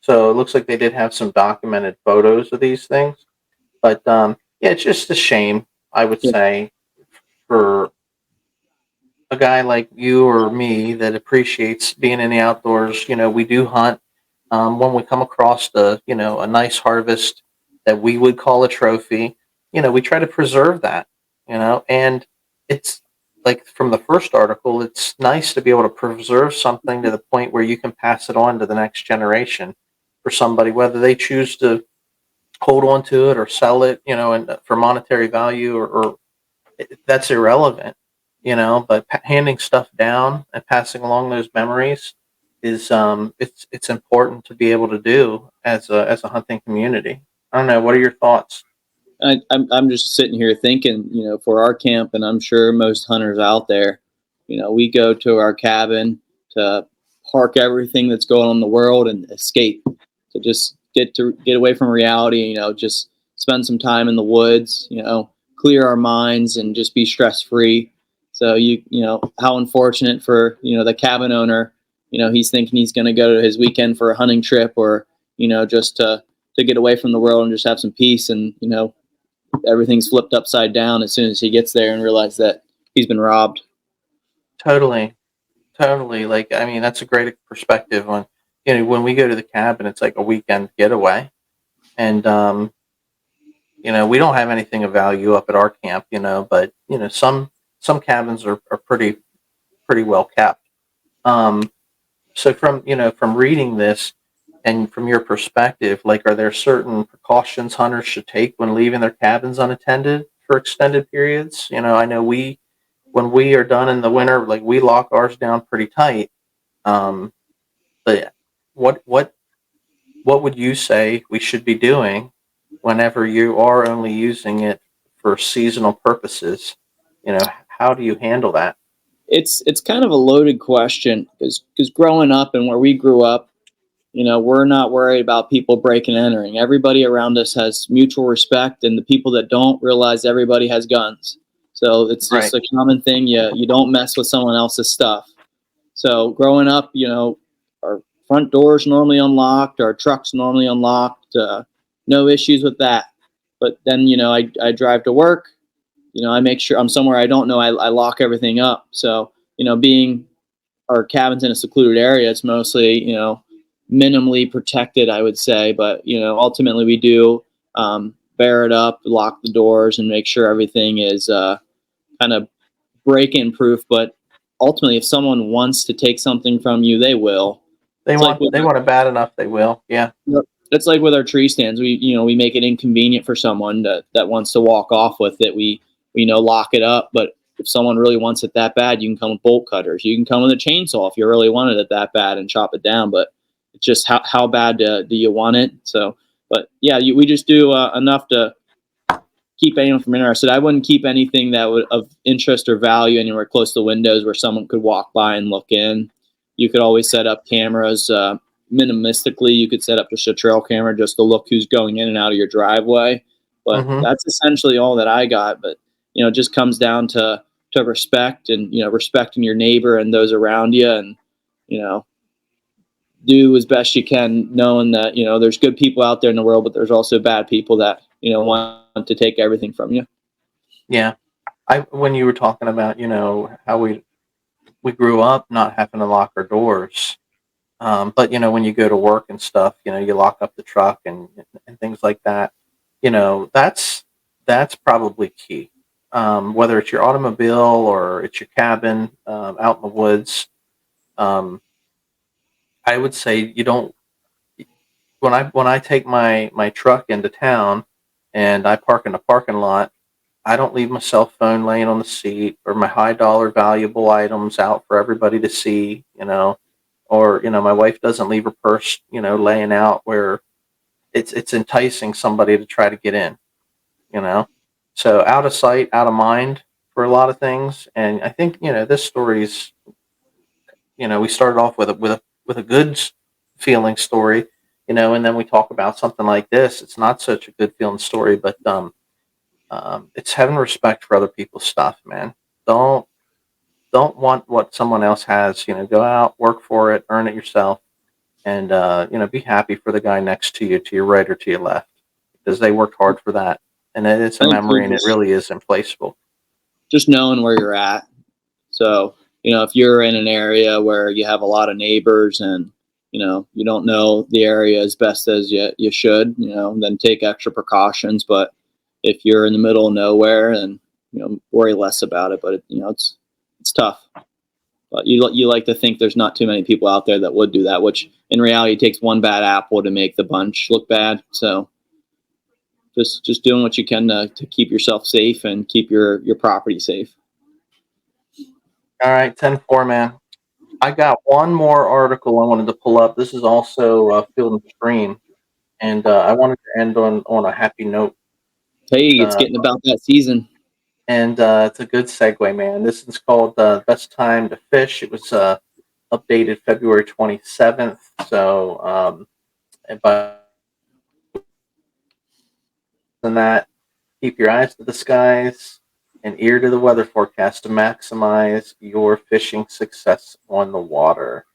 So it looks like they did have some documented photos of these things. But yeah, it's just a shame, I would Yeah. say, for a guy like you or me that appreciates being in the outdoors. We do hunt. When we come across a nice harvest that we would call a trophy, we try to preserve that. And it's like from the first article, it's nice to be able to preserve something to the point where you can pass it on to the next generation for somebody, whether they choose to hold on to it or sell it, and for monetary value or that's irrelevant, but handing stuff down and passing along those memories is it's important to be able to do as a hunting community. I don't know. What are your thoughts? I'm just sitting here thinking, for our camp, and I'm sure most hunters out there, we go to our cabin to park everything that's going on in the world and escape, to just get away from reality. Just spend some time in the woods. Clear our minds and just be stress free. So how unfortunate for the cabin owner. He's thinking he's going to go to his weekend for a hunting trip, or just to get away from the world and just have some peace, and everything's flipped upside down as soon as he gets there and realizes that he's been robbed. Totally, totally. Like, I mean, that's a great perspective on, when we go to the cabin, it's like a weekend getaway. And, we don't have anything of value up at our camp, but, some cabins are pretty well kept. Um, so from reading this and from your perspective, like, are there certain precautions hunters should take when leaving their cabins unattended for extended periods? I know when we are done in the winter, like, we lock ours down pretty tight. Um, but what would you say we should be doing whenever you are only using it for seasonal purposes? How do you handle that? It's kind of a loaded question, because growing up and where we grew up, we're not worried about people breaking and entering. Everybody around us has mutual respect, and the people that don't realize everybody has guns. So it's just Right. a common thing. You don't mess with someone else's stuff. So growing up, our front doors normally unlocked, our trucks normally unlocked, no issues with that. But then, I drive to work, I make sure I'm somewhere I don't know, I lock everything up. So, being our cabin's in a secluded area, it's mostly, minimally protected, I would say. But, ultimately we do bear it up, lock the doors, and make sure everything is kind of break-in proof. But ultimately, if someone wants to take something from you, they will. They It's like want with they want it bad enough, they will. Yeah. it's like with our tree stands. We make it inconvenient for someone that wants to walk off with it. We lock it up. But if someone really wants it that bad, you can come with bolt cutters. You can come with a chainsaw if you really wanted it that bad and chop it down. But it's just how bad do you want it? So, but yeah, we just do enough to keep anyone from interested. I wouldn't keep anything that would of interest or value anywhere close to windows where someone could walk by and look in. You could always set up cameras. Minimalistically, you could set up just a trail camera just to look who's going in and out of your driveway. But Hmm. that's essentially all that I got. But it just comes down to respect, and respecting your neighbor and those around you, and you know do as best you can, knowing that there's good people out there in the world, but there's also bad people that want to take everything from you. Yeah. When you were talking about, how we grew up not having to lock our doors. But when you go to work and stuff, you lock up the truck and things like that. That's probably key. Whether it's your automobile or it's your cabin out in the woods, um, I would say you don't. When I take my truck into town and I park in the parking lot, I don't leave my cell phone laying on the seat or my high dollar valuable items out for everybody to see. Or my wife doesn't leave her purse laying out where it's enticing somebody to try to get in. you know so out of sight, out of mind for a lot of things. And I think, this story's, we started off with a good feeling story, and then we talk about something like this. It's not such a good feeling story, but it's having respect for other people's stuff, man. Don't want what someone else has. Go out, work for it, earn it yourself, and be happy for the guy next to you, to your right or to your left, because they worked hard for that, and it's a I think memory, and it just really is implaceable. just knowing where you're at. So, if you're in an area where you have a lot of neighbors and, you don't know the area as best as you should, then take extra precautions. But if you're in the middle of nowhere, then, worry less about it. But, it's tough. But you like to think there's not too many people out there that would do that, which in reality it takes one bad apple to make the bunch look bad. So just doing what you can to keep yourself safe and keep your property safe. All right, 10-4, man. I got one more article I wanted to pull up. This is also Field and Stream, and I wanted to end on a happy note. Hey, it's Uh, getting about that season. and it's a good segue, man. This is called Best Time to Fish. It was updated February 27th. So, but than that, keep your eyes to the skies and ear to the weather forecast to maximize your fishing success on the water.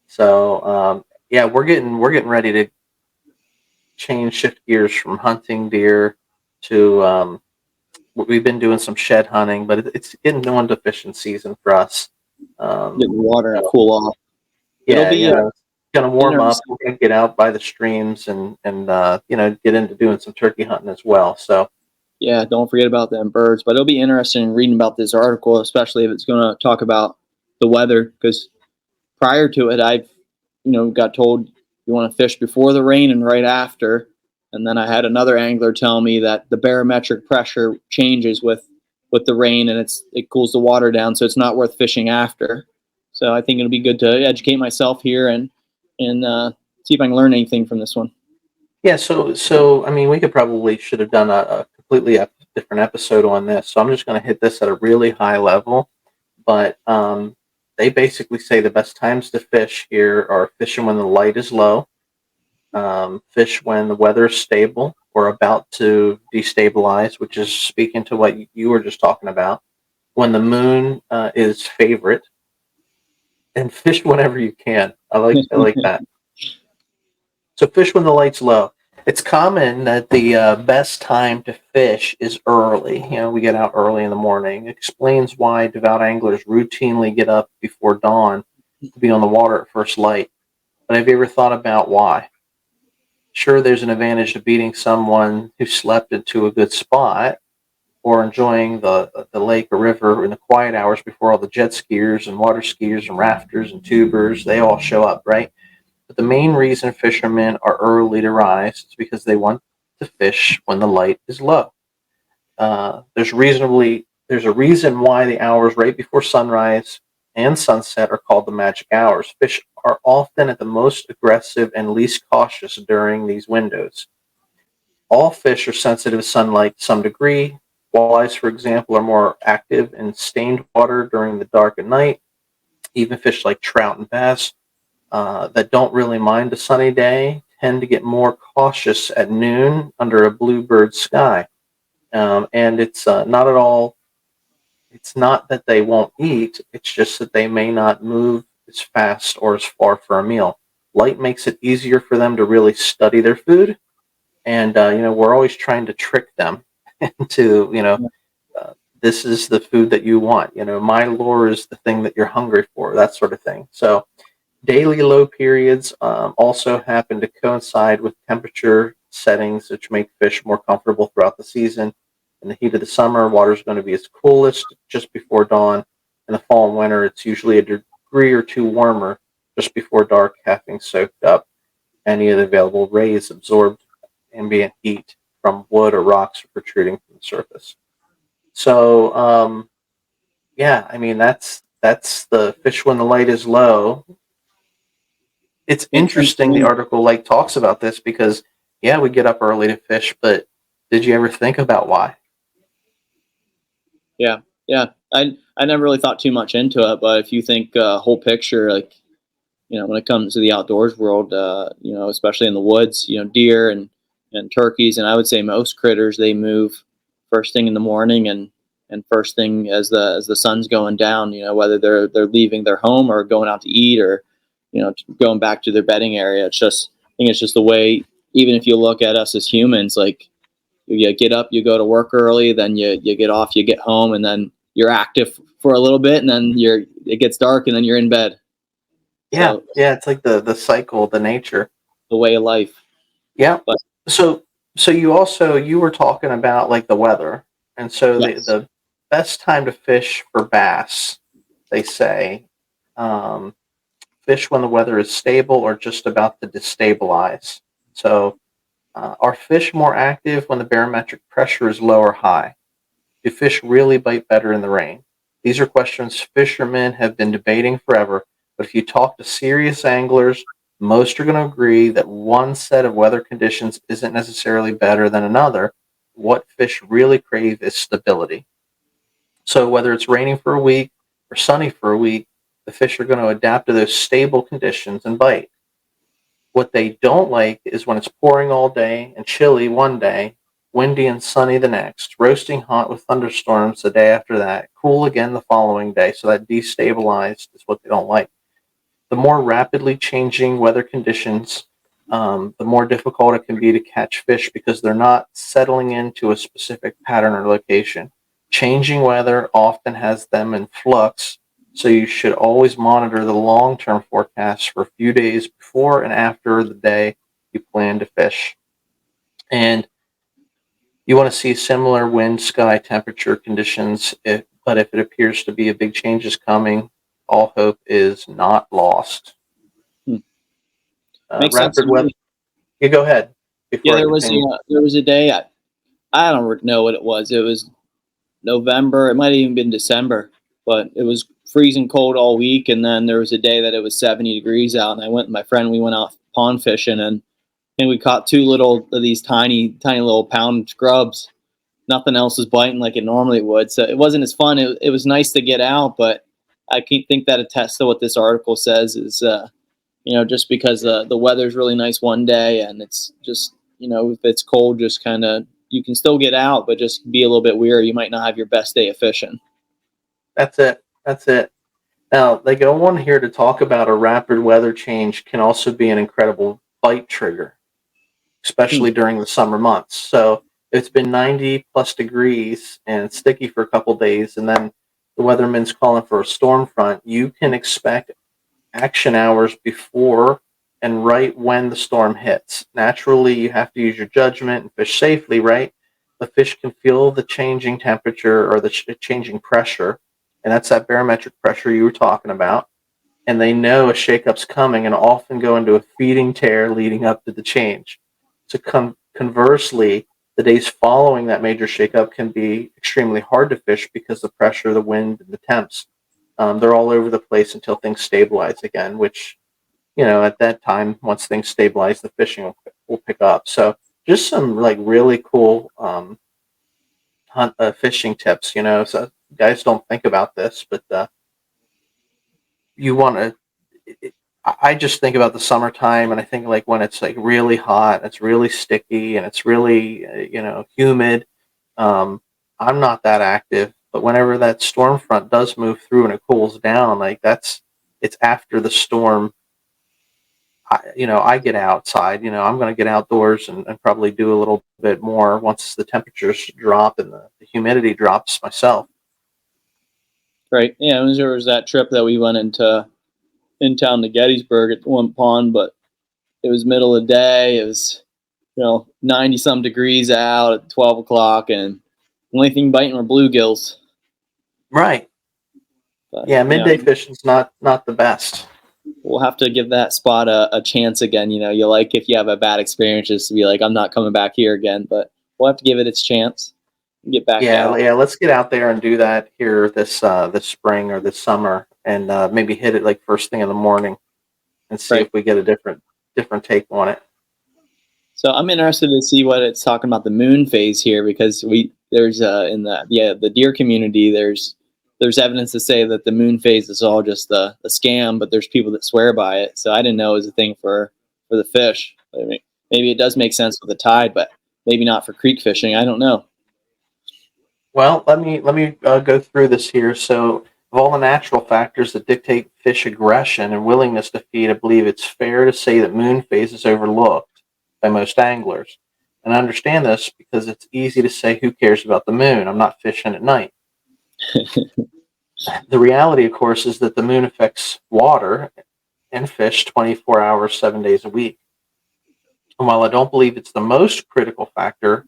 So, yeah, we're getting ready to shift gears from hunting deer to we've been doing some shed hunting, but it's getting on to fishing season for us. Get in the water and So, cool off. It'll yeah, be it's gonna warm up. interesting. We're gonna get out by the streams and get into doing some turkey hunting as well. So Yeah, don't forget about them birds. But it'll be interesting reading about this article, especially if it's going to talk about the weather. Because prior to it, I've got told you want to fish before the rain and right after. And then I had another angler tell me that the barometric pressure changes with the rain, and it cools the water down, so it's not worth fishing after. So I think it'll be good to educate myself here and see if I can learn anything from this one. yeah, so I mean, we should have done a completely different episode on this. So I'm just gonna hit this at a really high level, but they basically say the best times to fish here are fishing when the light is low, fish when the weather is stable or about to destabilize, which is speaking to what you were just talking about, when the moon is favorite, and fish whenever you can. I like that. So fish when the light's low. It's common that the best time to fish is early. We get out early in the morning. It explains why devout anglers routinely get up before dawn to be on the water at first light. But have you ever thought about why? Sure, there's an advantage to beating someone who slept into a good spot or enjoying the lake or river in the quiet hours before all the jet skiers and water skiers and rafters and tubers, they all show up, right? But the main reason fishermen are early to rise is because they want to fish when the light is low. There's a reason why the hours right before sunrise and sunset are called the magic hours. Fish are often at the most aggressive and least cautious during these windows. All fish are sensitive to sunlight to some degree. Walleyes, for example, are more active in stained water during the dark at night. Even fish like trout and bass that don't really mind a sunny day tend to get more cautious at noon under a bluebird sky. And it's not at all, it's not that they won't eat, it's just that they may not move as fast or as far for a meal. Light makes it easier for them to really study their food. And, we're always trying to trick them into, this is the food that you want. My lure is the thing that you're hungry for, that sort of thing. So, daily low periods also happen to coincide with temperature settings, which make fish more comfortable throughout the season. In the heat of the summer, water is going to be its coolest just before dawn. In the fall and winter, it's usually a degree or two warmer just before dark, having soaked up any of the available rays absorbed ambient heat from wood or rocks protruding from the surface. So, yeah, I mean that's the fish when the light is low. It's interesting the article talks about this because yeah, we get up early to fish, but did you ever think about why? Yeah, Yeah, I never really thought too much into it, but if you think whole picture, like, when it comes to the outdoors world, especially in the woods, deer and turkeys, and I would say most critters, they move first thing in the morning and first thing as the sun's going down. Whether they're leaving their home or going out to eat, or going back to their bedding area. I think it's just the way. Even if you look at us as humans, like, you get up, you go to work early, then you get off, you get home, and then you're active for a little bit, and then it gets dark, and then you're in bed. Yeah, So yeah, it's like the cycle, the nature. the way of life. Yeah. But So you were talking about like the weather, and so yes, the best time to fish for bass, they say, um, fish when the weather is stable or just about to destabilize. So, are fish more active when the barometric pressure is low or high? Do fish really bite better in the rain? These are questions fishermen have been debating forever, but if you talk to serious anglers, most are going to agree that one set of weather conditions isn't necessarily better than another. What fish really crave is stability. So whether it's raining for a week or sunny for a week, the fish are going to adapt to those stable conditions and bite. What they don't like is when it's pouring all day and chilly one day, windy and sunny the next, roasting hot with thunderstorms the day after that, cool again the following day. So that destabilized is what they don't like. The more rapidly changing weather conditions, the more difficult it can be to catch fish because they're not settling into a specific pattern or location. Changing weather often has them in flux, so you should always monitor the long-term forecast for a few days before and after the day you plan to fish. And you want to see similar wind, sky, temperature conditions, but if it appears to be a big change is coming, all hope is not lost. hmm. Makes sense to Rapid weather. me. You go ahead Yeah, before I continue. there was a day, I don't know what it was. It was November. It might have even been December, but it was freezing cold all week. And then there was a day that it was 70 degrees out, and I went with my friend. We went out pond fishing, and we caught two little of these tiny little pound scrubs. Nothing else was biting like it normally would, so it wasn't as fun. It was nice to get out, but I can think that attests to what this article says is, just because the weather's really nice one day, and it's just, if it's cold, just kind of, you can still get out, but just be a little bit weary. You might not have your best day of fishing. That's it. That's it. Now, they go on here to talk about a rapid weather change can also be an incredible bite trigger, Hmm. especially during the summer months. So it's been 90 plus degrees and it's sticky for a couple days, and then the weatherman's calling for a storm front. You can expect action hours before and right when the storm hits. Naturally, you have to use your judgment and fish safely, right? The fish can feel the changing temperature or the changing pressure, and that's that barometric pressure you were talking about. And they know a shakeup's coming and often go into a feeding tear leading up to the change. So, conversely, the days following that major shakeup can be extremely hard to fish because the pressure, the wind, and the temps, they're all over the place until things stabilize again, which, at that time, once things stabilize, the fishing will pick up. So just some like really cool fishing tips, so guys don't think about this, but you want to, I just think about the summertime, and I think like when it's like really hot, it's really sticky, and it's really humid. Um, I'm not that active, but whenever that storm front does move through and it cools down, like it's after the storm. I get outside. I'm going to get outdoors and probably do a little bit more once the temperatures drop and the humidity drops myself. Right. Yeah, there was that trip that we went in town to Gettysburg at one pond, but it was middle of the day. It was 90 some degrees out at 12 o'clock, and the only thing biting were bluegills. Right. But Yeah, midday fishing's not the best. we'll have to give that spot a chance again. You like, if you have a bad experience, just to be like, I'm not coming back here again. But we'll have to give it its chance and get back Yeah, out. yeah. Let's get out there and do that here this spring or this summer, and maybe hit it like first thing in the morning, and see Right. if we get a different take on it. So I'm interested to see what it's talking about the moon phase here, because there's in the deer community, there's there's evidence to say that the moon phase is all just a scam, but there's people that swear by it. So I didn't know it was a thing for the fish. I mean, maybe it does make sense with the tide, but maybe not for creek fishing. I don't know. Well, let me go through this here. So, of all the natural factors that dictate fish aggression and willingness to feed, I believe it's fair to say that moon phase is overlooked by most anglers. And I understand this because it's easy to say, who cares about the moon? I'm not fishing at night. The reality, of course, is that the moon affects water and fish 24 hours, 7 days a week. And while I don't believe it's the most critical factor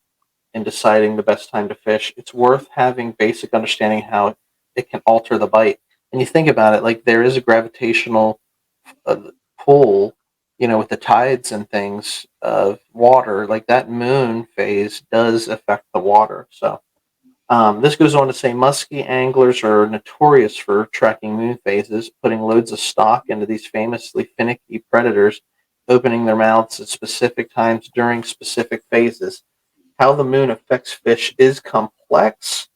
in deciding the best time to fish, it's worth having basic understanding how it can alter the bite. And you think about it, like there is a gravitational pull, with the tides and things of water, like that moon phase does affect the water. So this goes on to say musky anglers are notorious for tracking moon phases, putting loads of stock into these famously finicky predators, opening their mouths at specific times during specific phases. How the moon affects fish is complex,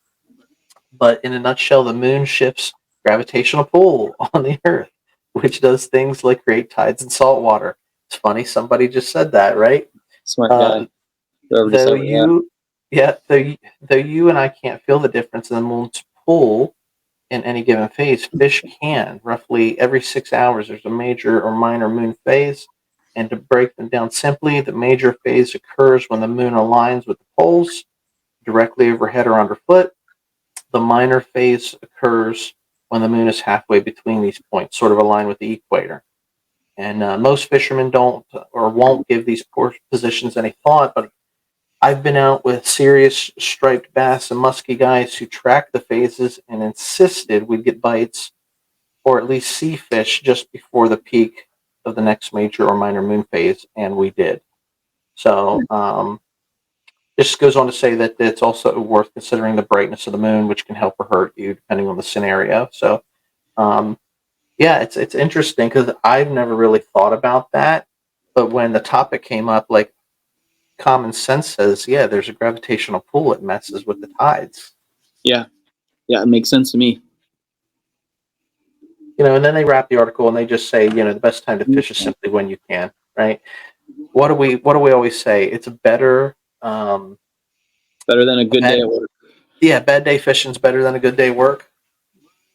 but in a nutshell, the moon shifts gravitational pull on the Earth, which does things like create tides and salt water. It's funny, somebody just said that, right? Smart guy. Though you, yeah, though you and I can't feel the difference in the moon's pull in any given phase, fish can. Roughly every 6 hours, there's a major or minor moon phase. And to break them down simply, the major phase occurs when the moon aligns with the poles directly overhead or underfoot. The minor phase occurs when the moon is halfway between these points, sort of aligned with the equator. And most fishermen don't or won't give these positions any thought, but I've been out with serious striped bass and musky guys who tracked the phases and insisted we'd get bites or at least see fish just before the peak of the next major or minor moon phase, and we did. So this goes on to say that it's also worth considering the brightness of the moon, which can help or hurt you depending on the scenario. So yeah, it's interesting because I've never really thought about that, but when the topic came up, like common sense says, yeah, there's a gravitational pull. It messes with the tides. Yeah, it makes sense to me. And then they wrap the article and they just say, the best time to fish is simply when you can, right? What do we always say? It's better than a good day at work. Yeah, bad day fishing's better than a good day work.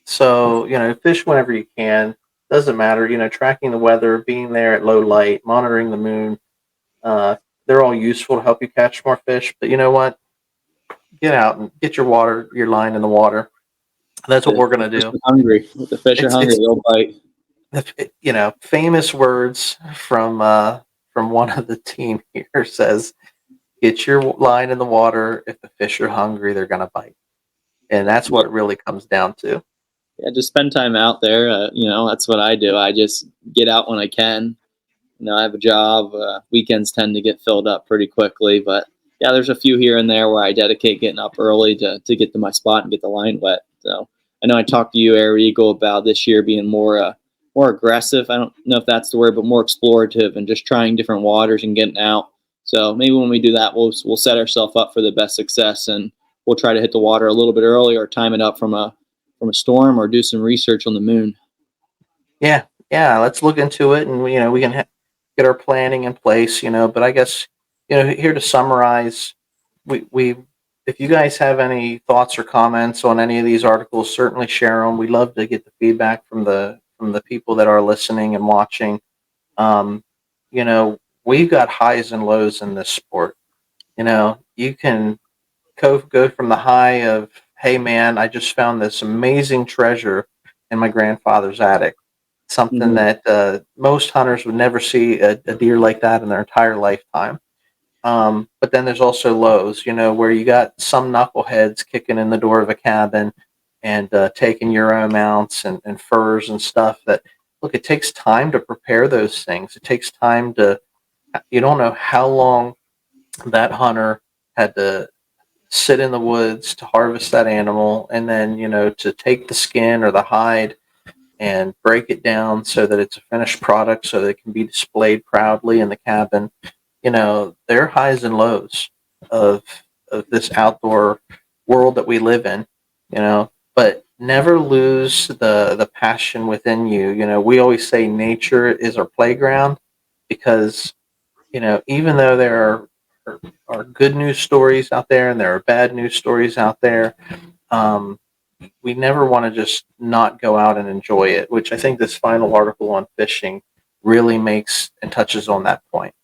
So, fish whenever you can. Doesn't matter, tracking the weather, being there at low light, monitoring the moon. They're all useful to help you catch more fish. But you know what? Get out and get your line in the water. That's what we're going to do. Hungry. If the fish are hungry, they'll bite. Famous words from one of the team here says, get your line in the water. If the fish are hungry, they're going to bite. And that's what it really comes down to. Yeah, just spend time out there. That's what I do. I just get out when I can. I have a job. Weekends tend to get filled up pretty quickly. But, yeah, there's a few here and there where I dedicate getting up early to get to my spot and get the line wet. So I know I talked to you, Air Eagle, about this year being more aggressive. I don't know if that's the word, but more explorative and just trying different waters and getting out. So maybe when we do that, we'll set ourselves up for the best success, and we'll try to hit the water a little bit early or time it up from a storm or do some research on the moon. Yeah. Let's look into it, and we can get our planning in place. But I guess here to summarize, we if you guys have any thoughts or comments on any of these articles, certainly share them. We love to get the feedback from the people that are listening and watching. We've got highs and lows in this sport. You can go from the high of, hey man, I just found this amazing treasure in my grandfather's attic. Something that most hunters would never see a deer like that in their entire lifetime. But then there's also lows, where you got some knuckleheads kicking in the door of a cabin and taking Euro mounts and furs and stuff that, look, it takes time to prepare those things. It takes time you don't know how long that hunter had to sit in the woods to harvest that animal, and then, to take the skin or the hide and break it down so that it's a finished product so that it can be displayed proudly in the cabin. There are highs and lows of this outdoor world that we live in, but never lose the passion within you. You know, we always say nature is our playground because, you know, even though there are good news stories out there and there are bad news stories out there, um, we never want to just not go out and enjoy it, which I think this final article on fishing really makes and touches on that point.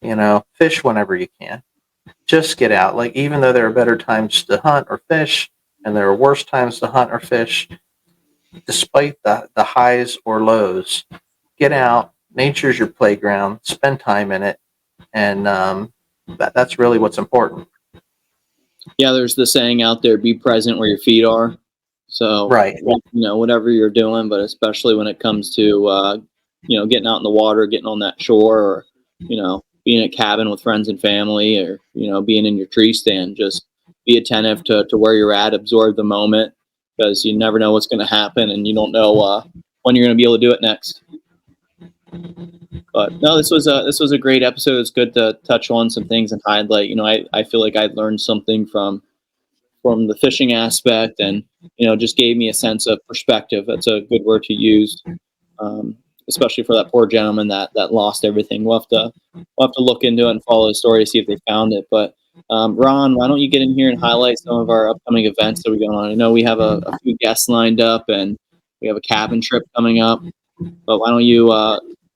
You know, fish whenever you can. Just get out. Like, even though there are better times to hunt or fish, and there are worse times to hunt or fish, despite the highs or lows, get out. Nature's your playground. Spend time in it, and that's really what's important. Yeah, there's the saying out there: "Be present where your feet are." So, Right. you know, whatever you're doing, but especially when it comes to, you know, getting out in the water, getting on that shore, or, you know, being at a cabin with friends and family, or, you know, being in your tree stand, just be attentive to where you're at, absorb the moment, because you never know what's going to happen, and you don't know when you're going to be able to do it next. But no, this was a great episode. It's good to touch on some things and highlight. You know, I feel like I learned something from the fishing aspect, and, you know, just gave me a sense of perspective. That's a good word to use, especially for that poor gentleman that lost everything. We'll have to look into it and follow the story to see if they found it. But Ron, why don't you get in here and highlight some of our upcoming events that are going on? I know we have a few guests lined up, and we have a cabin trip coming up. But why don't you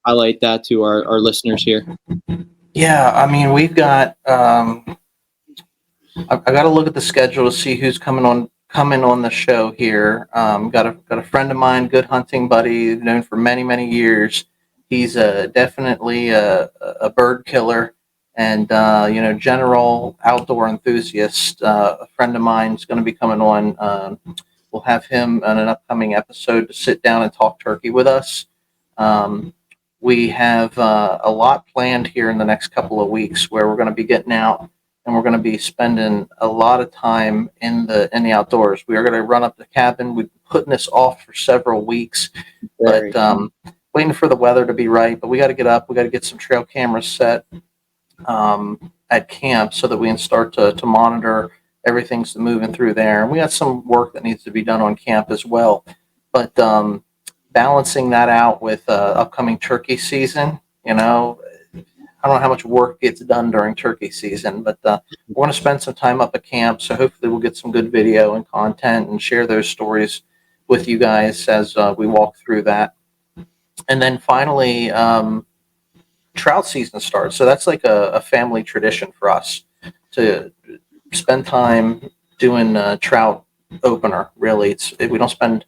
highlight that to our listeners here? Yeah, I mean, we've got. I got to look at the schedule to see who's coming on the show here. Got a friend of mine, good hunting buddy, known for many years. He's definitely a bird killer and you know, general outdoor enthusiast. A friend of mine is going to be coming on. We'll have him on an upcoming episode to sit down and talk turkey with us. We have a lot planned here in the next couple of weeks where we're going to be getting out and we're going to be spending a lot of time in the outdoors. We are going to run up the cabin. We've been putting this off for several weeks, but waiting for the weather to be right. But we got to get up. We got to get some trail cameras set at camp so that we can start to monitor everything's moving through there. And we got some work that needs to be done on camp as well. But balancing that out with upcoming turkey season, you know, I don't know how much work gets done during turkey season, but we're going to spend some time up at camp. So hopefully we'll get some good video and content and share those stories with you guys as we walk through that. And then finally, trout season starts. So that's like a family tradition for us to spend time doing trout opener. Really, we don't spend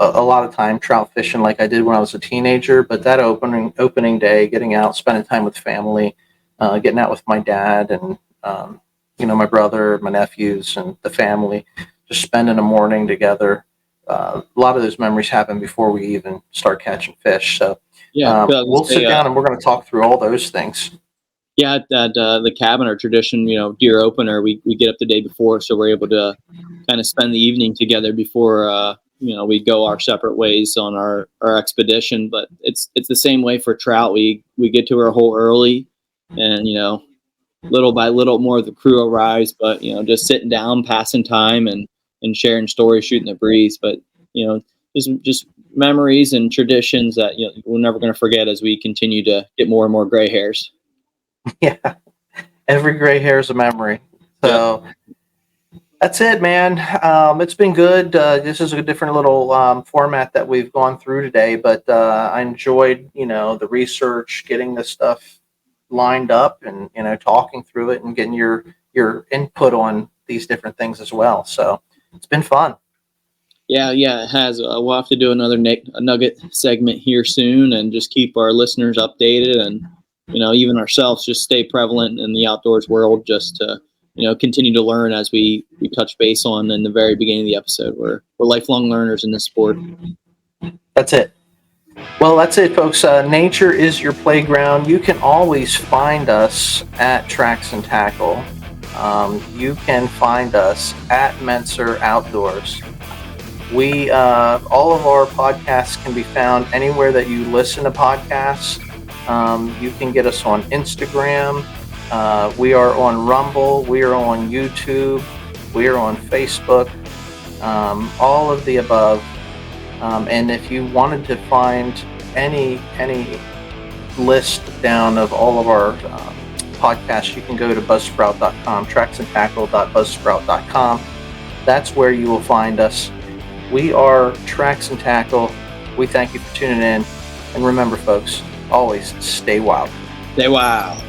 a lot of time trout fishing like I did when I was a teenager, but that opening day, getting out, spending time with family, getting out with my dad and you know, my brother, my nephews, and the family, just spending a morning together. A lot of those memories happen before we even start catching fish. So Yeah, we'll sit down and we're going to talk through all those things. Yeah, at the cabin, our tradition, you know, deer opener, we get up the day before, so we're able to kind of spend the evening together before you know, we go our separate ways on our expedition. But it's the same way for trout. We get to our hole early, and, you know, little by little more of the crew arrives, but, you know, just sitting down, passing time, and sharing stories, shooting the breeze. But, you know, just memories and traditions that, you know, we're never going to forget as we continue to get more and more gray hairs. Yeah, every gray hair is a memory. So that's it, man. It's been good. This is a different little format that we've gone through today, but I enjoyed, you know, the research, getting this stuff lined up, and, you know, talking through it and getting your input on these different things as well. So it's been fun. Yeah, it has. We'll have to do another nugget segment here soon, and just keep our listeners updated, and, you know, even ourselves, just stay prevalent in the outdoors world, just to, you know, continue to learn as we touch base on in the very beginning of the episode. We're lifelong learners in this sport. That's it. Well, that's it, folks. Nature is your playground. You can always find us at Tracks and Tackle. You can find us at Mentzer Outdoors. We all of our podcasts can be found anywhere that you listen to podcasts. You can get us on Instagram. We are on Rumble. We are on YouTube. We are on Facebook. all of the above. And if you wanted to find any list down of all of our podcasts, you can go to buzzsprout.com, tracksandtackle.buzzsprout.com. That's where you will find us. We are Tracks and Tackle. We thank you for tuning in. And remember, folks, always stay wild. Stay wild.